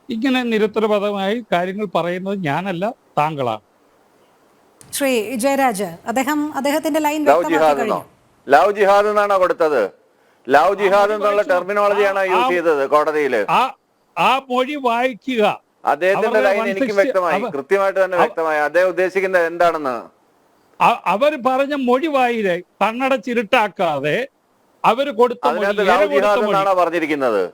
S5: ഇങ്ങനെ നിരുത്തരവാദമായി കാര്യങ്ങൾ പറയുന്നത് ഞാനല്ല, താങ്കളാണ്.
S1: ശ്രീ ജയരാജ്, അദ്ദേഹത്തിന്റെ ലൈൻ
S4: ലവ് ജിഹാദ് എന്നാണോ കൊടുത്തത്? ലവ് ജിഹാദ് എന്നുള്ള ടെർമിനോളജിയാണ് യൂസ് ചെയ്തത് കോടതിയില്.
S5: ആ മൊഴി വായിക്കുക.
S4: അദ്ദേഹത്തിന്റെ ലൈൻ എനിക്ക് വ്യക്തമായി, കൃത്യമായിട്ട് തന്നെ വ്യക്തമായി അദ്ദേഹം ഉദ്ദേശിക്കുന്നത് എന്താണെന്ന്.
S5: അവർ പറഞ്ഞ മൊഴി വായിലെ കണ്ണടച്ചിരുട്ടാക്കാതെ അവര് കൊടുത്ത
S4: ലവ് ജിഹാദ് എന്നാണോ പറഞ്ഞിരിക്കുന്നത്?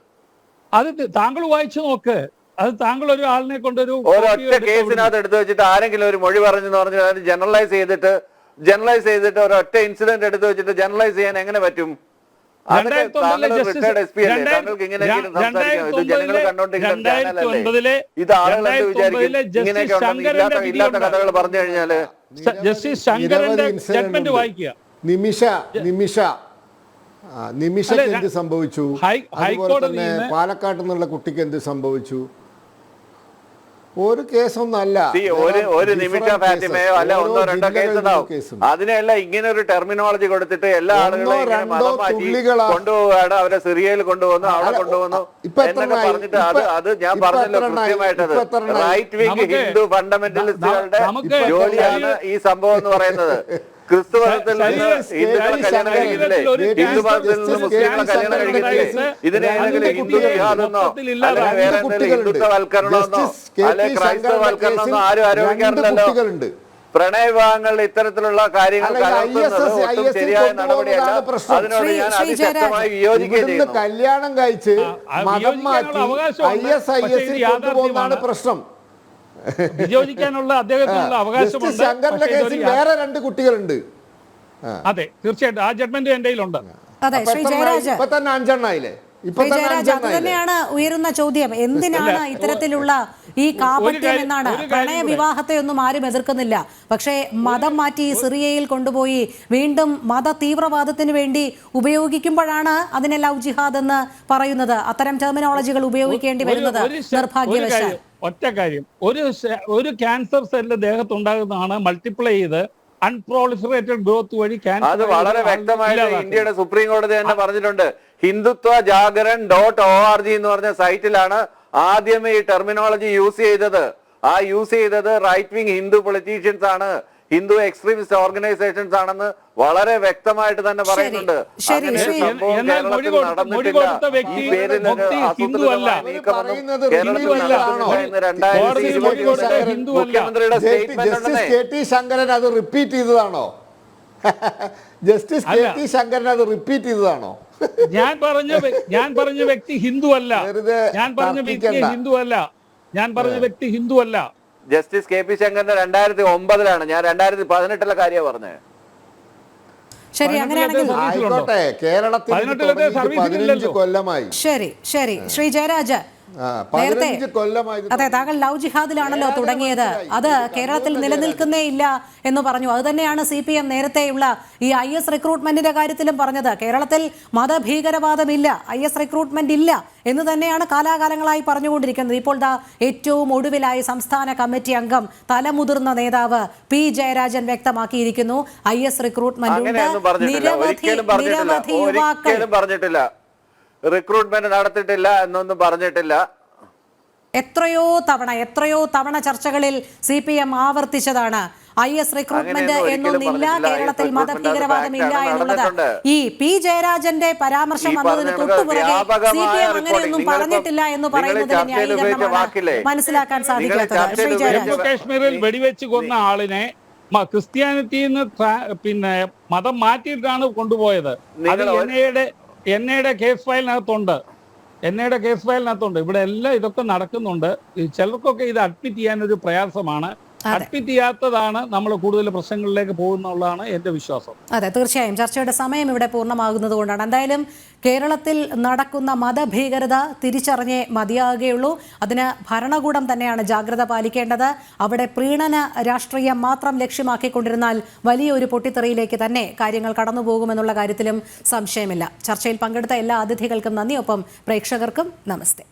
S5: അത് താങ്കൾ വായിച്ചു നോക്ക്. അത് താങ്കൾ ഒരു ആളിനെ കൊണ്ടൊരു
S4: ഒരൊറ്റ കേസിനകത്ത് എടുത്തു വെച്ചിട്ട് ആരെങ്കിലും ഒരു മൊഴി പറഞ്ഞെന്ന് പറഞ്ഞാൽ ജനറലൈസ് ചെയ്തിട്ട് ഒരൊറ്റ ഇൻസിഡന്റ് എടുത്തു വെച്ചിട്ട് ജനറലൈസ് ചെയ്യാൻ എങ്ങനെ പറ്റും? ഇല്ലാത്ത കഥകൾ പറഞ്ഞു കഴിഞ്ഞാല്
S5: ജസ്റ്റിസ് ശങ്കരന്റെ ജഡ്ജ്മെന്റ് വായിക്കുക.
S3: നിമിഷയ്ക്ക് എന്ത് സംഭവിച്ചു?
S5: ഹൈക്കോടതി
S3: പാലക്കാട്ട് നിന്നുള്ള കുട്ടിക്ക് എന്ത് സംഭവിച്ചു? ഒരു കേസൊന്നല്ല,
S4: ഒരു നിമിഷ ഫാറ്റിമയോ അല്ല ഒന്നോ രണ്ടോ കേസ് ഉണ്ടാവും. അതിനെല്ലാം ഇങ്ങനെ ഒരു ടെർമിനോളജി കൊടുത്തിട്ട് എല്ലാ ആളുകളെയും മതം മാറ്റി കൊണ്ടുപോവാണ്. അവരെ സിറിയയിൽ കൊണ്ടുപോകുന്നു, അവിടെ കൊണ്ടുപോകുന്നു എന്നൊക്കെ പറഞ്ഞിട്ട് അത് ഞാൻ പറഞ്ഞല്ലോ കൃത്യമായിട്ടത് റൈറ്റ് വിങ് ഹിന്ദു ഫണ്ടമെന്റലിസ്റ്റുകളുടെ ജോലിയാണ് ഈ സംഭവം എന്ന് പറയുന്നത്. ക്രിസ്തു മതത്തിൽ നിന്ന് ഹിന്ദുക്കളെ കല്യാണം കഴിക്കുന്നില്ലേ? ഹിന്ദു മതത്തിൽ നിന്ന് മുസ്ലിങ്ങളെ കല്യാണം കഴിക്കുന്നില്ലേ? ഇതിനെ ഏതെങ്കിലും ഹിന്ദു ജിഹാദെന്നോ അല്ലെങ്കിൽ വേറെ എന്തെങ്കിലും ഹിന്ദുത്വവൽക്കരണമെന്നോ അല്ലെങ്കിൽ ക്രൈസ്തവവൽക്കരണമെന്നോ ആരും ആരോപിക്കാറില്ലല്ലോ. പ്രണയവിവാഹങ്ങൾ ഇത്തരത്തിലുള്ള കാര്യങ്ങൾ കലർത്തുന്നത് ഒട്ടും ശരിയായ നടപടിയല്ല. അതിനോട് ഞാൻ അതിശക്തമായി വിയോജിക്കുകയും ചെയ്യുന്നു.
S3: കല്യാണം കഴിച്ച് മതം മാറ്റി ISIS കൊണ്ടുപോകുന്നതാണ് പ്രശ്നം.
S5: വിയോജിക്കാനുള്ള അദ്ദേഹത്തിനുള്ള അവകാശമുണ്ട്.
S3: ശങ്കറിന്റെ കേസിൽ വേറെ 2 കുട്ടികളുണ്ട്.
S5: അതെ, തീർച്ചയായിട്ടും ആ ജഡ്ജ്മെന്റ് എന്റെ കയ്യിലുണ്ട്.
S1: അതെ, ശ്രീ ജയരാജ്,
S3: ഇപ്പൊ തന്നെ 5 എണ്ണായില്ലേ?
S1: അത് തന്നെയാണ് ഉയരുന്ന ചോദ്യം. എന്തിനാണ് ഇത്തരത്തിലുള്ള ഈ കാപട്യം എന്നാണ്. പ്രണയ വിവാഹത്തെ ഒന്നും ആരും എതിർക്കുന്നില്ല. പക്ഷേ മതം മാറ്റി സിറിയയിൽ കൊണ്ടുപോയി വീണ്ടും മത തീവ്രവാദത്തിന് വേണ്ടി ഉപയോഗിക്കുമ്പോഴാണ് അതിനെ ലവ് ജിഹാദ് എന്ന് പറയുന്നത്. അത്തരം ടെർമിനോളജികൾ ഉപയോഗിക്കേണ്ടി വരുന്നത് നിർഭാഗ്യവശാൽ.
S5: ഒറ്റ കാര്യം, ഒരു ക്യാൻസർ സെല്ല് ദേഹത്തുണ്ടാകുന്നതാണ് മൾട്ടിപ്ലൈ ചെയ്ത് അൺപ്രോളിഫറേറ്റഡ് ഗ്രോത്ത് വഴി ക്യാൻസർ.
S4: അത് വളരെ വ്യക്തമായിട്ട് ഇന്ത്യയുടെ സുപ്രീം കോടതി തന്നെ പറഞ്ഞിട്ടുണ്ട്. ഹിന്ദുത്വ ജാഗരൺ.org എന്ന് പറഞ്ഞ സൈറ്റിലാണ് ആദ്യമേ ഈ ടെർമിനോളജി യൂസ് ചെയ്തത് റൈറ്റ് വിങ് ഹിന്ദു പൊളിറ്റീഷ്യൻസ് ആണ്, ഹിന്ദു എക്സ്ട്രീമിസ്റ്റ് ഓർഗനൈസേഷൻസ് ആണെന്ന് വളരെ വ്യക്തമായിട്ട് തന്നെ പറയുന്നുണ്ട്. മുഖ്യമന്ത്രിയുടെ
S3: സ്റ്റേറ്റ്മെന്റ് ശങ്കരൻ അത് റിപ്പീറ്റ് ചെയ്തതാണോ? ജസ്റ്റിസ് KT ശങ്കരൻ അത് റിപ്പീറ്റ് ചെയ്തതാണോ?
S5: ഞാൻ പറഞ്ഞ വ്യക്തി ഹിന്ദു അല്ല. ഞാൻ പറഞ്ഞ വ്യക്തി ഹിന്ദു അല്ല.
S4: ജസ്റ്റിസ് KP ശങ്കറിന്റെ 2009 ഞാൻ 2018 കാര്യമാണ് പറഞ്ഞത്.
S1: ശരി, അങ്ങനെയാണെങ്കിൽ
S3: കേരളത്തിൽ 15 കൊല്ലമായി.
S1: ശരി, ശ്രീ ജയരാജ്, നേരത്തെ അതെ താങ്കൾ ലവ് ജിഹാദിലാണല്ലോ തുടങ്ങിയത്. അത് കേരളത്തിൽ നിലനിൽക്കുന്നേ ഇല്ല എന്ന് പറഞ്ഞു. അത് തന്നെയാണ് CPM നേരത്തെയുള്ള ഈ IS റിക്രൂട്ട്മെന്റിന്റെ കാര്യത്തിലും പറഞ്ഞത്. കേരളത്തിൽ മതഭീകരവാദമില്ല, IS റിക്രൂട്ട്മെന്റ് ഇല്ല എന്ന് തന്നെയാണ് കാലാകാലങ്ങളായി പറഞ്ഞുകൊണ്ടിരിക്കുന്നത്. ഇപ്പോൾ ഏറ്റവും ഒടുവിലായി സംസ്ഥാന കമ്മിറ്റി അംഗം തലമുതിർന്ന നേതാവ് P ജയരാജൻ വ്യക്തമാക്കിയിരിക്കുന്നു, IS റിക്രൂട്ട്മെന്റ് നിരവധി യുവാക്കൾ
S4: റിക്രൂട്ട്മെന്റ് നടത്തിയിട്ടില്ല എന്നൊന്നും പറഞ്ഞിട്ടില്ല.
S1: എത്രയോ തവണ ചർച്ചകളിൽ CPM ആവർത്തിച്ചതാണ് IS റിക്രൂട്ട്മെന്റ് എന്നൊന്നില്ല, കേരളത്തിൽ മതഭീകരവാദമില്ല എന്നുള്ളത്. ഈ P ജയരാജന്റെ പരാമർശം വന്നതിന് തൊട്ടുപുറകെ CPM അങ്ങനെയൊന്നും പറഞ്ഞിട്ടില്ല എന്ന് പറയുന്നതിന് ന്യായീകരണമാണ് മനസ്സിലാക്കാൻ സാധിക്കാത്തത്. ശ്രീ ജയരാജ്,
S5: ജമ്മു കാശ്മീരിൽ വെടിവെച്ച് കൊന്ന ആളിനെ ക്രിസ്ത്യാനിറ്റിയിൽ നിന്ന് പിന്നെ മതം മാറ്റിയിട്ടാണ് കൊണ്ടുപോയത്. അത് എന്നയുടെ കേസ് ഫയലിനകത്തുണ്ട്. ഇവിടെ എല്ലാം ഇതൊക്കെ നടക്കുന്നുണ്ട്. ചിലർക്കൊക്കെ ഇത് അഡ്മിറ്റ് ചെയ്യാൻ ഒരു പ്രയാസമാണ്. അഡ്മിറ്റ് ചെയ്യാത്തതാണ് നമ്മൾ കൂടുതൽ പ്രശ്നങ്ങളിലേക്ക് പോകുന്നുള്ളതാണ് എൻ്റെ വിശ്വാസം.
S1: അതെ, തീർച്ചയായും ചർച്ചയുടെ സമയം ഇവിടെ പൂർണ്ണമാകുന്നത് കൊണ്ടാണ്. എന്തായാലും കേരളത്തിൽ നടക്കുന്ന മതഭീകരത തിരിച്ചറിഞ്ഞേ മതിയാകുകയുള്ളൂ. അതിന് ഭരണകൂടം തന്നെയാണ് ജാഗ്രത പാലിക്കേണ്ടത്. അവിടെ പ്രീണന രാഷ്ട്രീയം മാത്രം ലക്ഷ്യമാക്കിക്കൊണ്ടിരുന്നാൽ വലിയൊരു പൊട്ടിത്തെറിയിലേക്ക് തന്നെ കാര്യങ്ങൾ കടന്നുപോകുമെന്നുള്ള കാര്യത്തിലും സംശയമില്ല. ചർച്ചയിൽ പങ്കെടുത്ത എല്ലാ അതിഥികൾക്കും നന്ദി. ഒപ്പം പ്രേക്ഷകർക്കും നമസ്തേ.